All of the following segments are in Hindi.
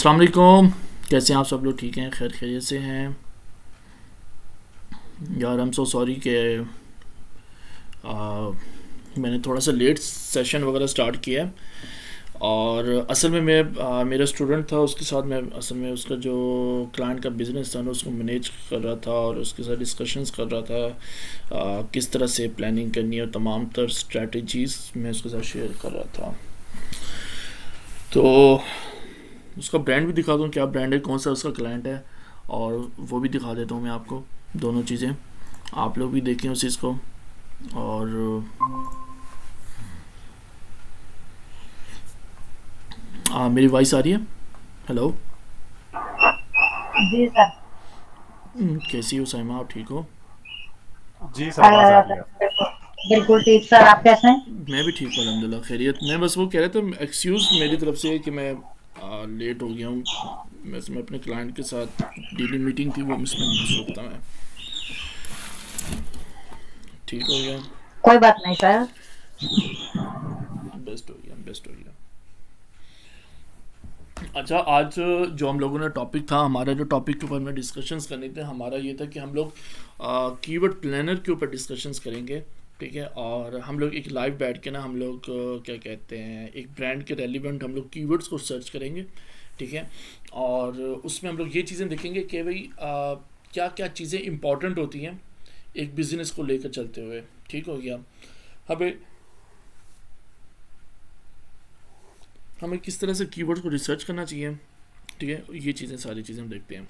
अस्सलाम वालेकुम। कैसे हैं आप सब लोग? ठीक हैं? खैर खैरियत से हैं? यार आई एम सो सॉरी कि आ, मैंने थोड़ा सा लेट सेशन वगैरह स्टार्ट किया है। और असल में मेरा स्टूडेंट था, उसके साथ मैं असल में उसका जो क्लाइंट का बिज़नेस था ना उसको मैनेज कर रहा था और उसके साथ डिस्कशंस कर रहा था। किस तरह से प्लानिंग करनी है और तमाम तर स्ट्रेटजीज मैं उसके साथ शेयर कर रहा था। तो उसका ब्रांड भी दिखा दूँ, क्या ब्रांड है, कौन सा उसका क्लाइंट है, और वो भी दिखा देता हूँ मैं आपको। दोनों चीज़ें आप लोग भी देखें उस चीज़ को। और मेरी वॉइस आ रही है? हेलो। जी सर। कैसी हो साइमा, आप ठीक हो? जी सर, आवाज़ आ रही है। बिल्कुल ठीक सर, आप कैसे हैं? मैं भी ठीक हूँ अल्हम्दुलिल्लाह, खैरियत। मैं बस वो कह रहा था, एक्सक्यूज़ मेरी तरफ से है कि मैं लेट हो गया हूँ। मैं अपने क्लाइंट के साथ डेली मीटिंग थी, वो उसमें मसरूफ़ था मैं। ठीक हो गया? कोई बात नहीं सर। बेस्ट हो गया, बेस्ट हो गया। अच्छा, आज जो हम लोगों ने टॉपिक था, हमारा जो टॉपिक के ऊपर में डिस्कशंस करने थे, हमारा ये था कि हम लोग कीवर्ड प्लानर के ऊपर डिस्कशंस करेंगे। ठीक है, और हम लोग एक लाइव बैठ के ना हम लोग क्या कहते हैं, एक ब्रांड के रेलिवेंट हम लोग कीवर्ड्स को सर्च करेंगे। ठीक है, और उसमें हम लोग ये चीज़ें देखेंगे कि भाई क्या क्या चीज़ें इंपॉर्टेंट होती हैं एक बिज़नेस को लेकर चलते हुए। ठीक हो गया? हमें हमें किस तरह से कीवर्ड्स को रिसर्च करना चाहिए। ठीक है, ये चीज़ें, सारी चीज़ें हम देखते हैं।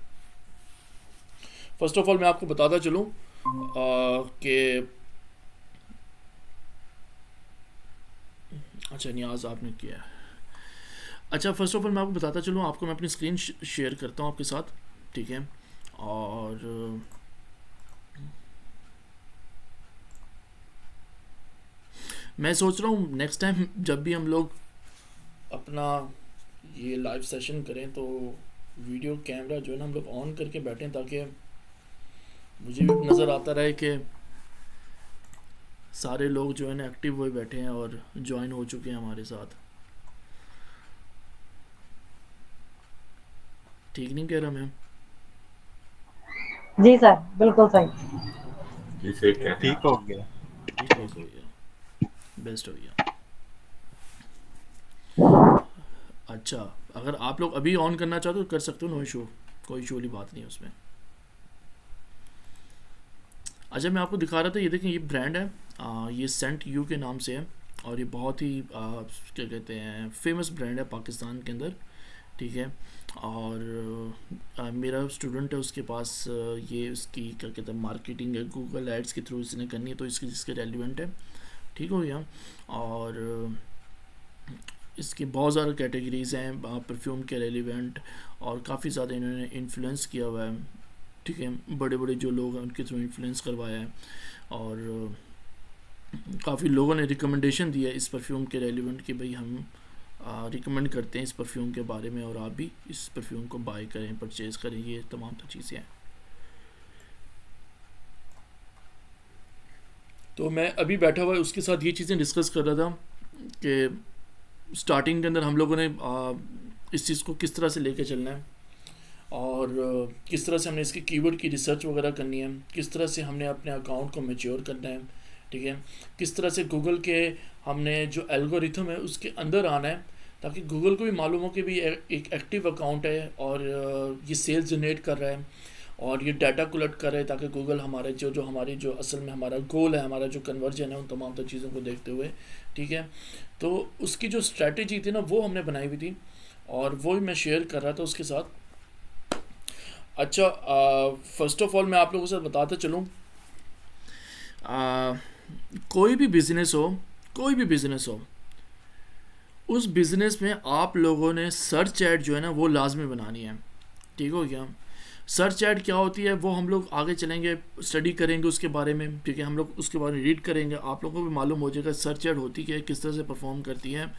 फर्स्ट ऑफ ऑल मैं आपको बताता चलूँ कि अच्छा, नियाज आपने किया है। अच्छा, फर्स्ट ऑफ ऑल मैं आपको बताता चलूँ, आपको मैं अपनी स्क्रीन शेयर करता हूँ आपके साथ। ठीक है, और मैं सोच रहा हूँ नेक्स्ट टाइम जब भी हम लोग अपना ये लाइव सेशन करें तो वीडियो कैमरा जो है ना हम लोग ऑन करके बैठें, ताकि मुझे भी नज़र आता रहे कि सारे लोग जो है ना एक्टिव हुए बैठे हैं और ज्वाइन हो चुके हैं हमारे साथ। ठीक नहीं कह रहा मैं? जी सर, बिल्कुल सही। ठीक हो गया। ठीक हो गया, बेस्ट हो गया। अच्छा, अगर आप लोग अभी ऑन करना चाहते हो तो कर सकते हो, नो इशू, कोई इशू वाली बात नहीं है उसमें। अच्छा, मैं आपको दिखा रहा था, ये देखें, ये ब्रांड है, ये सेंट यू के नाम से है। और ये बहुत ही क्या कहते हैं, फेमस ब्रांड है पाकिस्तान के अंदर। ठीक है, और मेरा स्टूडेंट है, उसके पास ये उसकी क्या कहते हैं मार्केटिंग है, गूगल एड्स के थ्रू इसने करनी है, तो इसके जिसके रेलिवेंट है। ठीक हो गया? और इसकी बहुत ज़्यादा कैटेगरीज़ हैं परफ्यूम के रेलिवेंट, और काफ़ी ज़्यादा इन्होंने इन्फ्लुएंस किया हुआ है। ठीक है, बड़े बड़े जो लोग हैं उनके थ्रू इन्फ्लुएंस करवाया है। और काफ़ी लोगों ने रिकमेंडेशन दिया है इस परफ्यूम के रेलिवेंट कि भाई हम रिकमेंड करते हैं इस परफ्यूम के बारे में, और आप भी इस परफ्यूम को बाय करें, परचेज़ करें, ये तमाम तो चीज़ें हैं। तो मैं अभी बैठा हुआ उसके साथ ये चीज़ें डिस्कस कर रहा था कि स्टार्टिंग के अंदर हम लोगों ने इस चीज़ को किस तरह से लेके चलना है, और किस तरह से हमने इसके कीवर्ड की रिसर्च वगैरह करनी है, किस तरह से हमने अपने अकाउंट को मैच्योर करना है। ठीक है, किस तरह से गूगल के हमने जो एल्गोरिथम है उसके अंदर आना है, ताकि गूगल को भी मालूम हो कि भी एक एक्टिव अकाउंट है और ये सेल्स जनरेट कर रहा है और ये डाटा कलेक्ट कर रहे हैं, ताकि गूगल हमारे जो हमारी जो असल में हमारा गोल है, हमारा जो कन्वर्जन है, उन तमाम तर चीज़ों को देखते हुए। ठीक है, तो उसकी जो स्ट्रैटेजी थी ना वो हमने बनाई हुई थी, और वो ही मैं शेयर कर रहा था उसके साथ। अच्छा, फर्स्ट ऑफ ऑल मैं आप लोगों से बताता चलूँ, आ, कोई भी बिज़नेस हो, कोई भी बिज़नेस हो, उस बिज़नेस में आप लोगों ने सर्च ऐड जो है ना वो लाजमी बनानी है। ठीक हो गया? सर्च ऐड क्या होती है वो हम लोग आगे चलेंगे स्टडी करेंगे उसके बारे में। ठीक है, हम लोग उसके बारे में रीड करेंगे, आप लोगों को भी मालूम हो जाएगा सर्च ऐड होती क्या है, किस तरह से परफॉर्म करती है,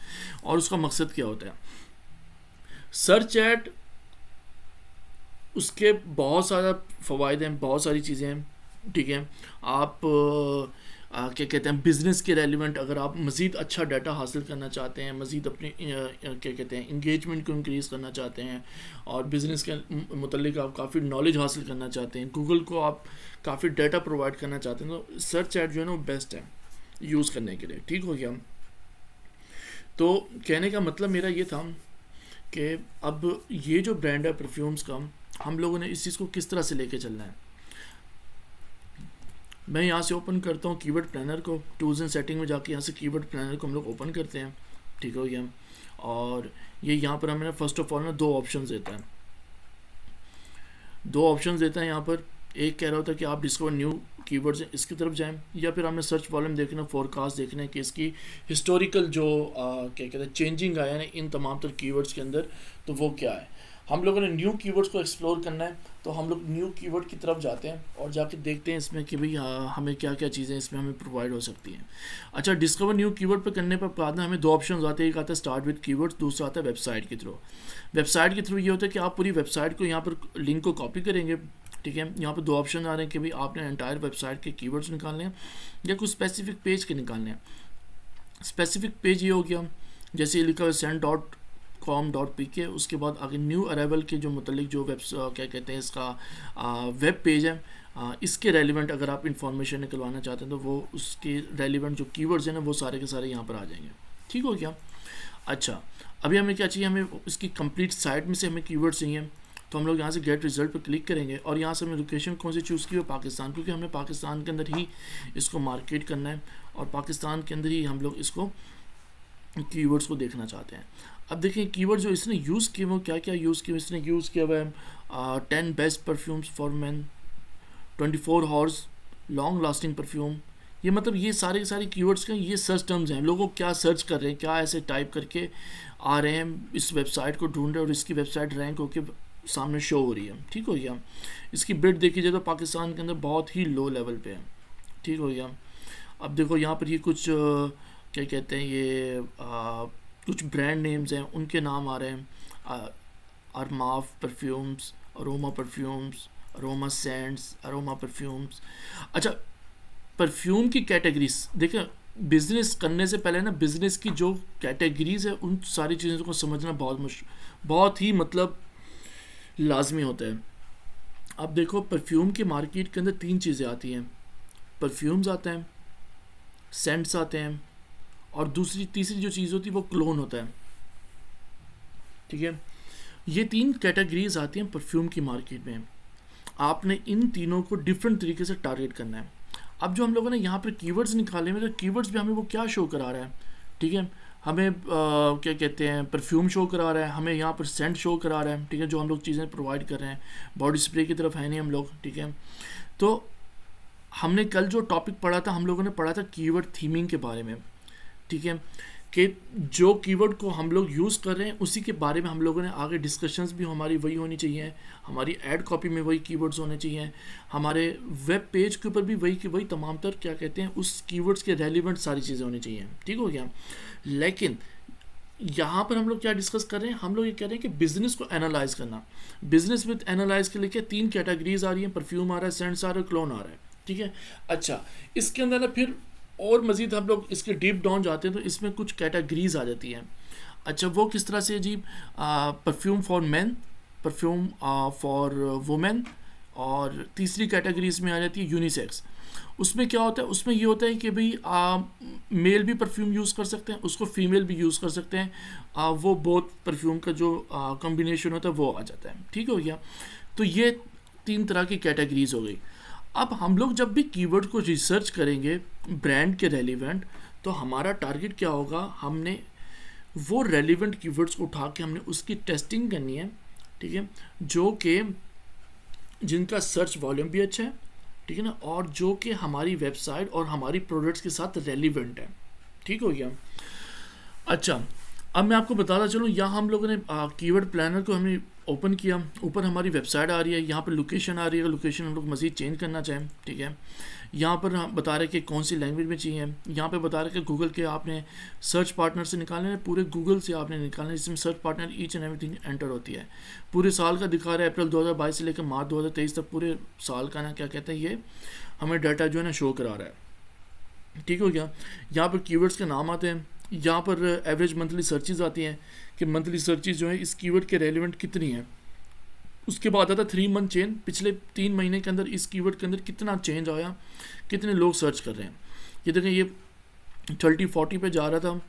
और उसका मकसद क्या होता है। सर्च ऐड, उसके बहुत सारा फ़वाद हैं, बहुत सारी चीज़ें हैं। ठीक है, आप क्या कहते हैं बिज़नेस के रेलिवेंट, अगर आप मज़ीद अच्छा डाटा हासिल करना चाहते हैं, मज़ीद अपने क्या कहते हैं इंगेजमेंट को इंक्रीज़ करना चाहते हैं और बिज़नेस के मुतल्लिक आप काफ़ी नॉलेज हासिल करना चाहते हैं, गूगल को आप काफ़ी डाटा प्रोवाइड करना चाहते हैं, तो सर्च ऐड जो है ना वो बेस्ट है यूज़ करने के लिए। ठीक हो गया। तो कहने का मतलब मेरा ये था कि अब ये जो ब्रांड है परफ्यूम्स का, हम लोगों ने इस चीज़ को किस तरह से लेके चलना है। मैं यहाँ से ओपन करता हूँ कीवर्ड प्लानर को, टूल्स एंड सेटिंग में जाके यहाँ से कीवर्ड प्लानर को हम लोग ओपन करते हैं। ठीक हो गया। और ये यहाँ पर हमें फर्स्ट ऑफ ऑल ना दो ऑप्शंस देता है, यहाँ पर। एक कह रहा होता है कि आप डिस्कवर न्यू कीवर्ड्स हैं, इसकी तरफ जाएं, या फिर हमने सर्च वॉल्यूम देखना, फोरकास्ट देखना है कि इसकी हिस्टोरिकल जो क्या कहते हैं चेंजिंग आया है इन तमाम तर कीवर्ड्स के अंदर, तो वो क्या है। हम लोगों ने न्यू कीवर्ड्स को एक्सप्लोर करना है, तो हम लोग न्यू कीवर्ड की तरफ जाते हैं और जाके देखते हैं इसमें कि भाई हमें क्या क्या चीज़ें इसमें हमें प्रोवाइड हो सकती हैं। अच्छा, डिस्कवर न्यू कीवर्ड पर करने पर बाद में हमें दो ऑप्शन आते हैं, एक आता है स्टार्ट विद कीवर्ड्स, दूसरा आता है वेबसाइट के थ्रू। वेबसाइट के थ्रू ये होता है कि आप पूरी वेबसाइट को यहाँ पर लिंक को कॉपी करेंगे। ठीक है, यहाँ पर दो ऑप्शन आ रहे हैं कि भाई आपने एंटायर वेबसाइट के कीवर्ड्स निकालने हैं या कुछ स्पेसिफिक पेज के निकालने हैं। स्पेसिफिक पेज ये हो गया, जैसे ये लिखा हुआ send.com.pk, उसके बाद आगे न्यू अराइवल के जो मतलब जो क्या कहते हैं इसका वेब पेज है, इसके रेलिवेंट अगर आप इंफॉर्मेशन निकलवाना चाहते हैं तो वो उसके रेलिवेंट जो कीवर्ड्स हैं ना वो सारे के सारे यहाँ पर आ जाएंगे। ठीक हो गया। अच्छा, अभी हमें क्या चाहिए, हमें इसकी कंप्लीट साइट में से हमें कीवर्ड चाहिए, तो हम लोग यहाँ से गेट रिजल्ट पर क्लिक करेंगे और यहाँ से हमने लोकेशन कौन सी चूज़ की है, पाकिस्तान, क्योंकि हमने पाकिस्तान के अंदर ही इसको मार्केट करना है और पाकिस्तान के अंदर ही हम लोग इसको कीवर्ड्स को देखना चाहते हैं। अब देखें कीवर्ड जो इसने यूज़ किए वो क्या क्या यूज़ किए। इसने यूज़ किया हुआ है 10 best perfumes for man, 24 horse long lasting perfume. ये मतलब ये सारे के सारे कीवर्ड्स का ये सर्च टर्म्स हैं, लोगों क्या सर्च कर रहे हैं, क्या ऐसे टाइप करके आ रहे हैं, इस वेबसाइट को ढूंढ रहे हैं और इसकी वेबसाइट रैंक होकर सामने शो हो रही है। ठीक हो गया। इसकी बिड देखी जाए तो पाकिस्तान के अंदर बहुत ही लो लेवल पे है। ठीक हो गया। अब देखो यहाँ पर ये कुछ क्या कहते हैं ये कुछ ब्रांड नेम्स हैं, उनके नाम आ रहे हैं, Armaf perfumes, aroma perfumes, aroma scents, aroma perfumes. अच्छा, परफ्यूम की कैटेगरीज देखें, बिज़नेस करने से पहले ना बिज़नेस की जो कैटेगरीज है उन सारी चीज़ों को समझना बहुत ही मतलब लाजमी होता है। अब देखो परफ्यूम की मार्केट के अंदर तीन चीज़ें आती हैं, परफ्यूम्स आते हैं, सेंट्स आते हैं और तीसरी जो चीज़ होती है वो क्लोन होता है। ठीक है, ये तीन कैटेगरीज आती हैं परफ्यूम की मार्केट में। आपने इन तीनों को डिफरेंट तरीके से टारगेट करना है। अब जो हम लोगों ने यहाँ पर कीवर्ड्स निकाले हैं, तो कीवर्ड्स भी हमें वो क्या शो करा रहा है। ठीक है, हमें क्या कहते हैं परफ्यूम शो करा रहा है, हमें यहाँ पर सेंट शो करा रहा है। ठीक है, जो हम लोग चीज़ें प्रोवाइड कर रहे हैं, बॉडी स्प्रे की तरफ है नहीं हम लोग। ठीक है, तो हमने कल जो टॉपिक पढ़ा था, हम लोगों ने पढ़ा था कीवर्ड थीमिंग के बारे में। ठीक है, कि जो कीवर्ड को हम लोग यूज़ कर रहे हैं उसी के बारे में हम लोगों ने आगे डिस्कशंस भी हमारी वही होनी चाहिए, हमारी ऐड कॉपी में वही कीवर्ड्स होने चाहिए, हमारे वेब पेज के ऊपर भी वही तमाम तर क्या कहते हैं उस कीवर्ड्स के रेलिवेंट सारी चीज़ें होनी चाहिए। ठीक हो गया। लेकिन यहाँ पर हम लोग क्या डिस्कस कर रहे हैं, हम लोग ये कह रहे हैं कि बिज़नेस को एनालाइज करना। बिज़नेस विद एनालाइज के लिए क्या तीन कैटेगरीज आ रही हैं, परफ्यूम आ रहा है, सेंट्स आ रहा है, क्लोन आ रहा है। ठीक है, अच्छा इसके अंदर ना फिर और मज़ीद हम लोग इसके डीप डाउन जाते हैं तो इसमें कुछ कैटेगरीज आ जाती हैं। अच्छा, वो किस तरह से जी, perfume for men, perfume for women, और तीसरी कैटेगरी इसमें आ जाती है यूनिसेक्स। उसमें क्या होता है, उसमें ये होता है कि भाई मेल भी परफ्यूम यूज़ कर सकते हैं, उसको फीमेल भी यूज़ कर सकते हैं, वो बहुत परफ्यूम का जो कॉम्बिनेशन होता है वो आ जाता है। ठीक हो गया। तो ये तीन तरह की कैटेगरीज हो गई। अब हम लोग जब भी कीवर्ड को रिसर्च करेंगे ब्रांड के रेलिवेंट, तो हमारा टारगेट क्या होगा, हमने वो रेलिवेंट कीवर्ड्स को उठा के हमने उसकी टेस्टिंग करनी है। ठीक है, जो कि जिनका सर्च वॉल्यूम भी अच्छा है। ठीक है ना, और जो कि हमारी वेबसाइट और हमारी प्रोडक्ट्स के साथ रेलिवेंट है। ठीक हो गया। अच्छा, अब मैं आपको बताता चलूँ, यहाँ हम लोगों ने कीवर्ड प्लानर को हमने ओपन किया, ऊपर हमारी वेबसाइट आ रही है, यहाँ पर लोकेशन आ रही है, लोकेशन हम लोग मज़ीद चेंज करना चाहें। ठीक है, यहाँ पर हम बता रहे हैं कि कौन सी लैंग्वेज में चाहिए, यहाँ पे बता रहे हैं कि गूगल के आपने सर्च पार्टनर से निकालने हैं, पूरे गूगल से आपने निकालना है, जिसमें search partner each and everything enter होती है। पूरे साल का दिखा रहा है, अप्रैल 2022 से लेकर मार्च 2023 तक पूरे साल का ना क्या कहते हैं ये हमें डाटा जो है ना शो करा रहा है। ठीक हो गया। यहाँ पर कीवर्ड्स के नाम आते हैं, यहाँ पर एवरेज मंथली सर्चेज आती हैं कि मंथली सर्चेज जो है इस कीवर्ड के रेलिवेंट कितनी है। उसके बाद आता है 3 मंथ चेन, पिछले 3 महीने के अंदर इस कीवर्ड के अंदर कितना चेंज आया, कितने लोग सर्च कर रहे हैं। ये देखें, ये 30-40 पे जा रहा था,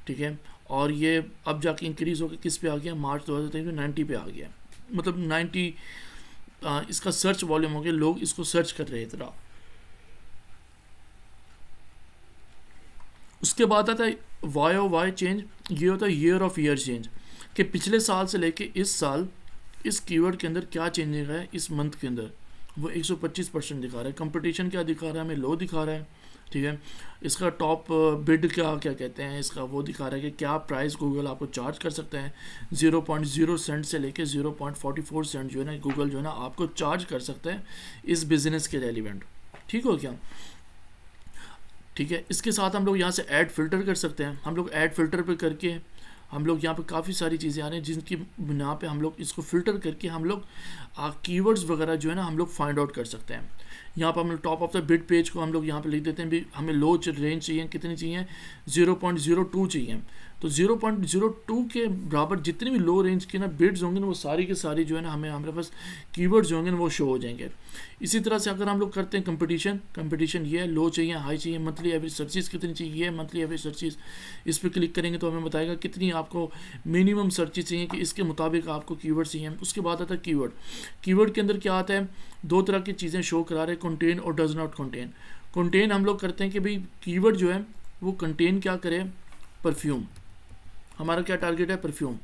ठीक है, और ये अब जाके इंक्रीज़ होकर किस पे आ गया, मार्च 2023 में 90 पे आ गया, मतलब 90 इसका सर्च वॉल्यूम हो गया, लोग इसको सर्च कर रहे हैं इतना। उसके बाद आता है YOY चेंज, ये होता है ईयर ऑफ ईयर चेंज, कि पिछले साल से लेके इस साल इस कीवर्ड के अंदर क्या चेंजिंग है इस मंथ के अंदर, वो 125% दिखा रहा है। कंपटीशन क्या दिखा रहा है, हमें लो दिखा रहा है, ठीक है। इसका टॉप बिड क्या क्या कहते हैं, इसका वो दिखा रहा है कि क्या प्राइस गूगल आपको चार्ज कर सकते हैं। 0.0 सेंट से लेके 0.44 सेंट जो है ना गूगल जो है ना आपको चार्ज कर सकते हैं इस बिजनेस के रेलिवेंट, ठीक हो क्या, ठीक है। इसके साथ हम लोग यहाँ से ऐड फिल्टर कर सकते हैं। हम लोग ऐड फिल्टर पे करके हम लोग यहाँ पे काफ़ी सारी चीज़ें आ रही हैं जिनकी बिना पे हम लोग इसको फ़िल्टर करके हम लोग कीवर्ड्स वगैरह जो है ना हम लोग फाइंड आउट कर सकते हैं। यहाँ पर हम लोग top of the bid page को हम लोग यहाँ पे लिख देते हैं भी हमें लो रेंज चाहिए, कितनी चाहिए, 0.02 चाहिए। तो 0.02 के बराबर जितनी भी लो रेंज के ना बिड्स होंगे ना वो सारी के सारी जो है ना हमें हमारे पास कीवर्ड्स जो होंगे ना वो शो हो जाएंगे। इसी तरह से अगर हम लोग करते हैं कंपटीशन ये है, लो चाहिए, हाई चाहिए, मंथली एवरेज सर्चेज कितनी चाहिए, मंथली एवरेज सर्चेज, इस पर क्लिक करेंगे तो हमें बताएगा कितनी आपको मिनिमम सर्चेज चाहिए कि इसके मुताबिक आपको कीवर्ड चाहिए। उसके बाद आता है कीवर्ड के अंदर क्या आता है, 2 तरह की चीज़ें शो करा रहे हैं, कंटेन और डज नॉट कंटेन। कंटेन हम लोग करते हैं कि भाई कीवर्ड जो है वो कंटेन क्या करे, परफ्यूम, हमारा क्या टारगेट है, परफ्यूम,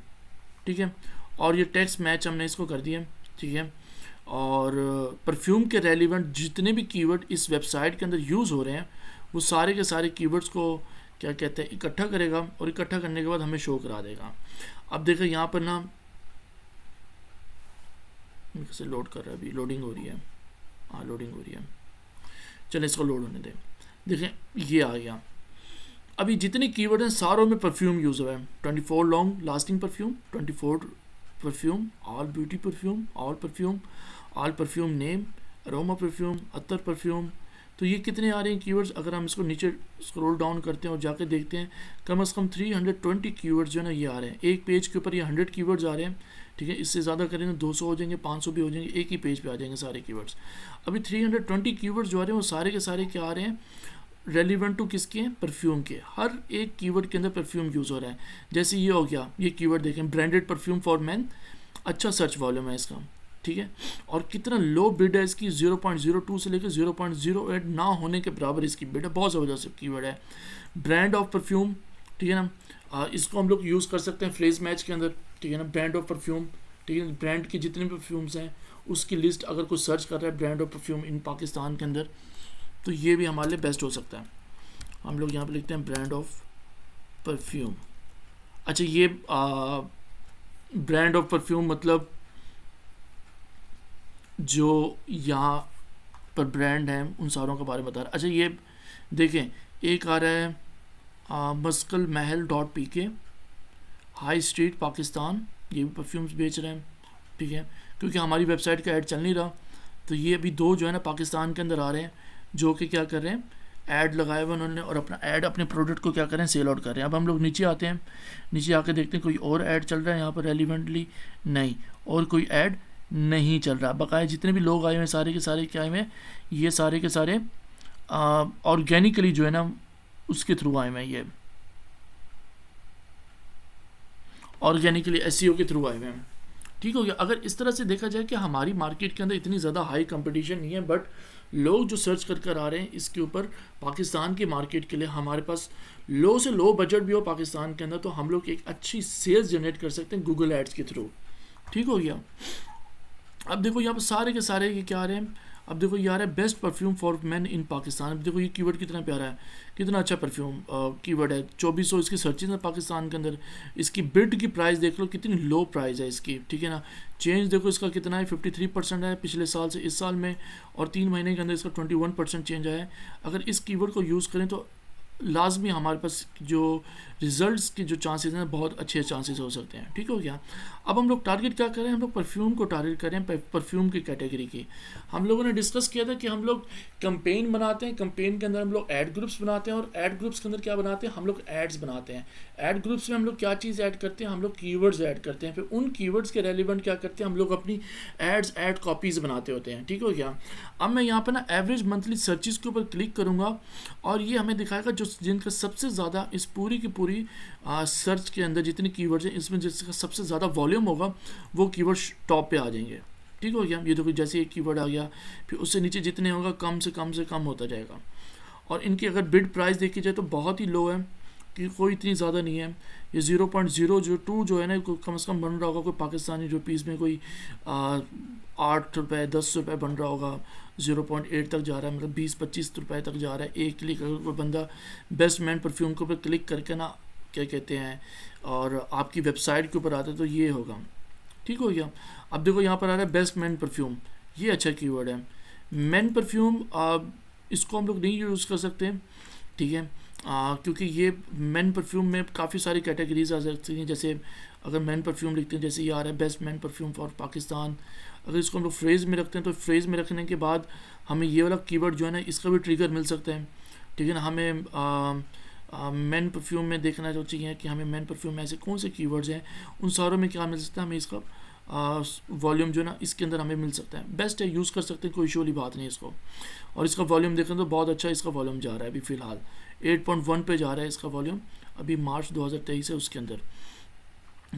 ठीक है। और ये टेक्स्ट मैच हमने इसको कर दिया, ठीक है। और परफ्यूम के रेलिवेंट जितने भी कीवर्ड इस वेबसाइट के अंदर यूज़ हो रहे हैं वो सारे के सारे कीवर्ड्स को क्या कहते हैं इकट्ठा करेगा, और इकट्ठा करने के बाद हमें शो करा देगा। अब देखो यहाँ पर ना कैसे लोड कर रहा है, अभी लोडिंग हो रही है, हाँ लोडिंग हो रही है, चलो इसको लोड होने दें। देखें ये आ गया। अभी जितने कीवर्ड हैं सारों में परफ्यूम यूज़ हुआ है। 24 long lasting perfume, 24 perfume, all beauty perfume, all perfume name, aroma perfume, अत्तर परफ्यूम। तो ये कितने आ रहे हैं कीवर्ड्स, अगर हम इसको नीचे स्क्रॉल डाउन करते हैं और जाके देखते हैं कम से कम 320 कीवर्ड्स जो है ना ये आ रहे हैं एक पेज के ऊपर, ये 100 कीवर्ड्स आ रहे हैं, ठीक है। इससे ज़्यादा करें तो 200 हो जाएंगे, 500 भी हो जाएंगे, एक ही पेज पे आ जाएंगे सारे कीवर्ड्स। अभी 320 कीवर्ड्स जो आ रहे हैं वो सारे के सारे क्या आ रहे हैं, रेलिवेंट टू किसके हैं, परफ्यूम के। हर एक कीवर्ड के अंदर परफ्यूम यूज़ हो रहा है। जैसे ये हो गया, ये कीवर्ड देखें, ब्रांडेड परफ्यूम फॉर मैन, अच्छा सर्च वॉल्यूम है इसका, ठीक है। और कितना लो बिड है इसकी, 0.02 से लेकर 0.08 ना होने के बराबर इसकी बिड है, बहुत ज़बरदस्त कीवर्ड है। ब्रांड ऑफ परफ्यूम, ठीक है ना, इसको हम लोग यूज़ कर सकते हैं फ्रेज मैच के अंदर, ठीक है ना। ब्रांड ऑफ परफ्यूम, ठीक है, ब्रांड के जितने भी परफ्यूम्स हैं उसकी लिस्ट अगर कोई सर्च कर रहा है ब्रांड ऑफ परफ्यूम इन पाकिस्तान के अंदर, तो ये भी हमारे लिए बेस्ट हो सकता है। हम लोग यहाँ पे लिखते हैं ब्रांड ऑफ परफ्यूम। अच्छा, ये ब्रांड ऑफ परफ्यूम मतलब जो यहाँ पर ब्रांड हैं उन सारों के बारे में बता रहा है। अच्छा, ये देखें, एक आ रहा है मस्कल महल .pk, हाई स्ट्रीट पाकिस्तान, ये भी परफ्यूम्स बेच रहे हैं, ठीक है। क्योंकि हमारी वेबसाइट का ऐड चल नहीं रहा तो ये अभी 2 जो है ना पाकिस्तान के अंदर आ रहे हैं जो कि क्या कर रहे हैं, ऐड लगाए हुए उन्होंने और अपना ऐड अपने प्रोडक्ट को क्या कर रहे हैं, सेल आउट कर रहे हैं। अब हम लोग नीचे आते हैं, नीचे आके देखते हैं कोई और ऐड चल रहा है यहाँ पर रेलिवेंटली, नहीं, और कोई ऐड नहीं चल रहा। बकाया जितने भी लोग आए हुए हैं सारे के सारे क्या आए हुए हैं, ये सारे के सारे ऑर्गेनिकली जो है ना उसके थ्रू आए हुए हैं, ये ऑर्गेनिकली SEO के थ्रू आए हुए हैं, ठीक हो गया। अगर इस तरह से देखा जाए कि हमारी मार्केट के अंदर इतनी ज़्यादा हाई कंपटीशन नहीं है, बट लोग जो सर्च कर आ रहे हैं इसके ऊपर पाकिस्तान की मार्केट के लिए, हमारे पास लो से लो बजट भी हो पाकिस्तान के अंदर, तो हम लोग एक अच्छी सेल्स जनरेट कर सकते हैं गूगल एड्स के थ्रू, ठीक हो गया। अब देखो यहाँ पर सारे के सारे ये क्या आ रहे हैं, अब देखो ये आ रहा है best perfume for man in Pakistan. अब देखो ये कीवर्ड कितना प्यारा है, कितना अच्छा परफ्यूम कीवर्ड है। 2400 इसकी सर्चेज है पाकिस्तान के अंदर। इसकी बिड की प्राइस देख लो कितनी लो प्राइस है इसकी, ठीक है ना। चेंज देखो इसका कितना है, 53% है पिछले साल से इस साल में, और 3 महीने के अंदर इसका 21% चेंज आया है। अगर इस कीवर्ड को यूज़ करें तो लाजमी हमारे पास जो रिजल्ट्स के जो चांसेस हैं बहुत अच्छे चांसेस हो सकते हैं। ठीक हो गया। अब हम लोग टारगेट क्या करें, हम लोग परफ्यूम को टारगेट करें, परफ्यूम की कैटेगरी की। हम लोगों ने डिस्कस किया था कि हम लोग कंपेन बनाते हैं, कंपेन के अंदर हम लोग ऐड ग्रुप्स बनाते हैं, और ऐड ग्रुप्स के अंदर क्या बनाते हैं, हम लोग एड्स बनाते हैं। ऐड ग्रुप्स में हम लोग क्या चीज़ ऐड करते हैं, हम लोग कीवर्ड्स ऐड करते हैं, फिर उन कीवर्ड्स के रेलिवेंट क्या करते हैं, हम लोग अपनी एड्स ऐड कॉपीज़ बनाते होते हैं। ठीक हो गया। अब मैं यहाँ पर ना एवरेज मंथली सर्चिज़ के ऊपर क्लिक करूँगा और ये हमें दिखाएगा जो जिनका सबसे ज़्यादा इस पूरी की पूरी सर्च के अंदर जितनी कीवर्ड्स हैं इसमें जिसका सबसे ज़्यादा वॉल्यूम होगा वो कीवर्ड्स टॉप पे आ जाएंगे। ठीक हो गया। ये देखो जैसे एक कीवर्ड आ गया, फिर उससे नीचे जितने होगा कम से कम होता जाएगा। और इनकी अगर बिड प्राइस देखी जाए तो बहुत ही लो है, कि कोई इतनी ज़्यादा नहीं है। ये 0.002 जो है ना कम से कम बन रहा होगा कोई पाकिस्तानी रुपीज़ में कोई 8 रुपये 10 रुपये बन रहा होगा। 0.8 तक जा रहा है, मतलब 20-25 रुपये तक जा रहा है। एक क्लिक अगर कोई बंदा बेस्ट मैन परफ्यूम के ऊपर क्लिक करके ना क्या कहते हैं और आपकी वेबसाइट के ऊपर आता है तो ये होगा। ठीक हो गया। अब देखो यहाँ पर आ रहा है बेस्ट मैन परफ्यूम, ये अच्छा कीवर्ड है। मैन परफ्यूम इसको हम लोग नहीं यूज़ कर सकते, ठीक है, क्योंकि ये मैन परफ्यूम में काफ़ी सारी कैटेगरीज आ सकती हैं। जैसे अगर मैन परफ्यूम लिखते हैं, जैसे ये आ रहा है best man perfume for Pakistan, अगर इसको हम लोग फ्रेज़ में रखते हैं तो फ्रेज़ में रखने के बाद हमें ये वाला कीवर्ड जो है ना इसका भी ट्रिगर मिल सकता है। ठीक है ना। हमें मैन परफ्यूम में देखना जो चाहिए कि हमें मैन परफ्यूम में ऐसे कौन से कीवर्ड्स हैं, उन सारों में क्या मिल सकता है, हमें इसका वॉल्यूम जो है ना इसके अंदर हमें मिल सकता है। बेस्ट है, यूज़ कर सकते हैं, कोई इशू वाली बात नहीं इसको। और इसका वॉल्यूम देखें तो बहुत अच्छा इसका वॉल्यूम जा रहा है, अभी फ़िलहाल 8.1 पे जा रहा है इसका वॉल्यूम, अभी मार्च 2023 है उसके अंदर।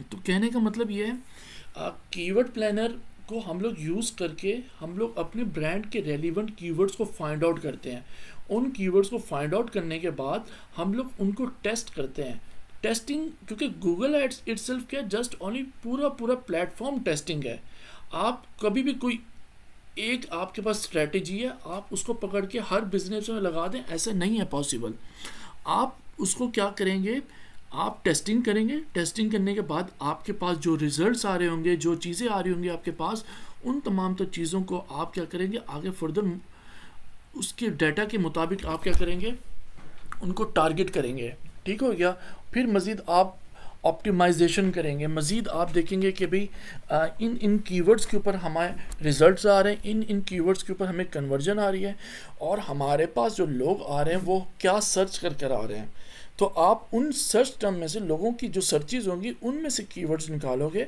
तो कहने का मतलब ये है कीवर्ड प्लानर को हम लोग यूज़ करके हम लोग अपने ब्रांड के रेलिवेंट कीवर्ड्स को फाइंड आउट करते हैं। उन कीवर्ड्स को फाइंड आउट करने के बाद हम लोग उनको टेस्ट करते हैं। टेस्टिंग, क्योंकि गूगल एड्स इटसेल्फ क्या जस्ट ओनली पूरा प्लेटफॉर्म टेस्टिंग है। आप कभी भी कोई एक आपके पास स्ट्रेटेजी है, आप उसको पकड़ के हर बिजनेस में लगा दें, ऐसा नहीं है पॉसिबल। आप उसको क्या करेंगे, आप टेस्टिंग करेंगे। टेस्टिंग करने के बाद आपके पास जो रिजल्ट्स आ रहे होंगे, जो चीज़ें आ रही होंगी आपके पास, उन तमाम तो चीज़ों को आप क्या करेंगे आगे फर्दर उसके डाटा के मुताबिक आप क्या करेंगे, उनको टारगेट करेंगे। ठीक हो गया। फिर मज़ीद आप ऑप्टिमाइजेशन करेंगे, मज़ीद आप देखेंगे कि भाई इन कीवर्ड्स के ऊपर हमारे रिजल्ट्स आ रहे हैं, इन कीवर्ड्स के ऊपर हमें कन्वर्जन आ रही है, और हमारे पास जो लोग आ रहे हैं वो क्या सर्च कर आ रहे हैं। तो आप उन सर्च टर्म में से लोगों की जो सर्चेज होंगी उनमें से कीवर्ड्स निकालोगे,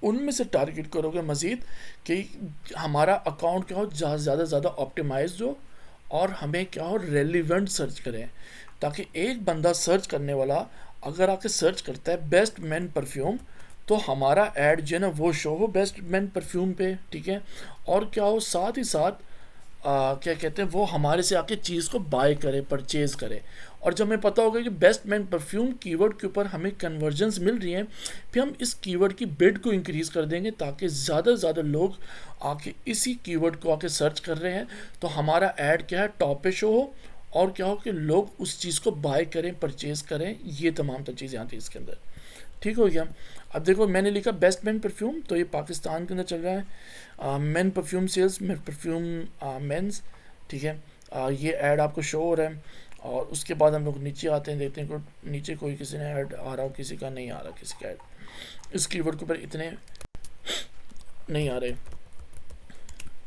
उनमें से टारगेट करोगे मज़ीद कि हमारा अकाउंट क्या हो, ज़्यादा ऑप्टिमाइज हो और हमें क्या हो, रेलिवेंट सर्च करें। ताकि एक बंदा सर्च करने वाला अगर आके सर्च करता है बेस्ट मैन परफ्यूम, तो हमारा ऐड जो है ना वो शो हो बेस्ट मैन परफ्यूम पे। ठीक है। और क्या हो, साथ ही साथ क्या कहते हैं, वो हमारे से आके चीज़ को बाय करे, परचेज़ करे। और जब हमें पता होगा कि बेस्ट मैन परफ्यूम कीवर्ड के ऊपर हमें कन्वर्जन्स मिल रही हैं, फिर हम इस कीवर्ड की बिड को इंक्रीज़ कर देंगे ताकि ज़्यादा से ज़्यादा लोग आके इसी कीवर्ड को आके सर्च कर रहे हैं, तो हमारा ऐड क्या है, टॉप पे शो हो, और क्या हो कि लोग उस चीज़ को बाय करें, परचेज़ करें। ये तमाम तो चीज़ें आती हैं इसके अंदर। ठीक हो गया। अब देखो मैंने लिखा बेस्ट मैन परफ्यूम, तो ये पाकिस्तान के अंदर चल रहा है। Man perfume sales, man perfume men's. ठीक है। ये ऐड आपको शो हो रहा है। और उसके बाद हम लोग नीचे आते हैं, देखते हैं नीचे कोई किसी ने ऐड आ रहा हो, किसी का नहीं आ रहा, किसी का ऐड इस कीवर्ड के ऊपर इतने नहीं आ रहे।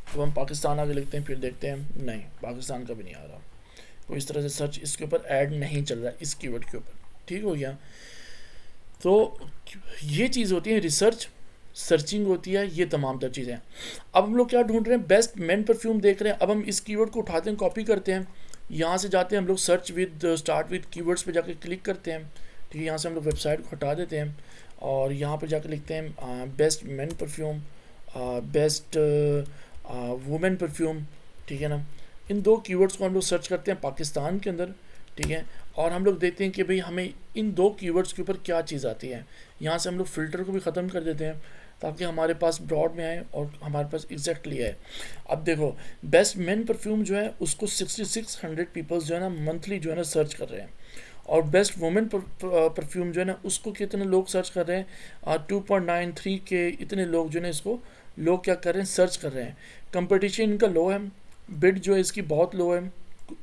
तो हम पाकिस्तान आगे लिखते हैं, फिर देखते हैं नहीं, पाकिस्तान का भी नहीं आ रहा। तो इस तरह से सर्च इसके ऊपर ऐड नहीं चल रहा इस कीवर्ड के ऊपर। ठीक हो गया। तो ये चीज़ होती है रिसर्च, सर्चिंग होती है, ये तमाम तर चीज़ें। अब हम लोग क्या ढूंढ रहे हैं, बेस्ट मैन परफ्यूम देख रहे हैं। अब हम इस कीवर्ड को उठाते हैं, कॉपी करते हैं, यहाँ से जाते हैं हम लोग search with start with keywords पे जाके क्लिक करते हैं। ठीक है। यहाँ से हम लोग वेबसाइट को हटा देते हैं और यहाँ पे जाके लिखते हैं best man perfume, best women perfume. ठीक है ना। इन दो कीवर्ड्स को हम लोग सर्च करते हैं पाकिस्तान के अंदर। ठीक है। और हम लोग देखते हैं कि भाई हमें इन दो कीवर्ड्स के ऊपर क्या चीज़ आती है। यहाँ से हम लोग फ़िल्टर को भी ख़त्म कर देते हैं ताकि हमारे पास ब्रॉड में आए और हमारे पास एग्जैक्टली आए। अब देखो बेस्ट मैन परफ्यूम जो है उसको 6600 पीपल्स जो है ना मंथली जो है ना सर्च कर रहे हैं, और बेस्ट वुमेन परफ्यूम जो है ना उसको कितने लोग सर्च कर रहे हैं, 2.93 के इतने लोग जो है ना इसको लोग क्या कर रहे हैं, सर्च कर रहे हैं। कंपटीशन इनका लो है, बिड जो है इसकी बहुत लो है,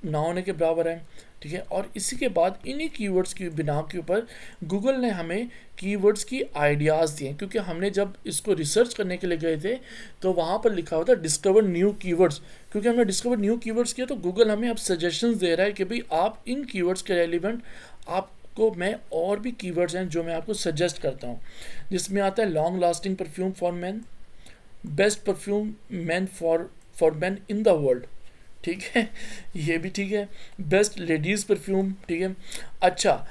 ना होने के बराबर है, ठीक है। और इसी के बाद इन्हीं कीवर्ड्स की बिना के ऊपर गूगल ने हमें कीवर्ड्स की आइडियाज़ दिए, क्योंकि हमने जब इसको रिसर्च करने के लिए गए थे तो वहाँ पर लिखा हुआ था डिस्कवर न्यू कीवर्ड्स। क्योंकि हमने डिस्कवर न्यू कीवर्ड्स किया तो गूगल हमें अब सजेशंस दे रहा है कि भाई आप इन कीवर्ड्स के रेलिवेंट आपको मैं और भी कीवर्ड्स हैं जो मैं आपको सजेस्ट करता हूँ, जिसमें आता है long lasting perfume for man, best perfume man for man in the world, ठीक है, ये भी ठीक है, बेस्ट लेडीज़ परफ्यूम, ठीक है। अच्छा,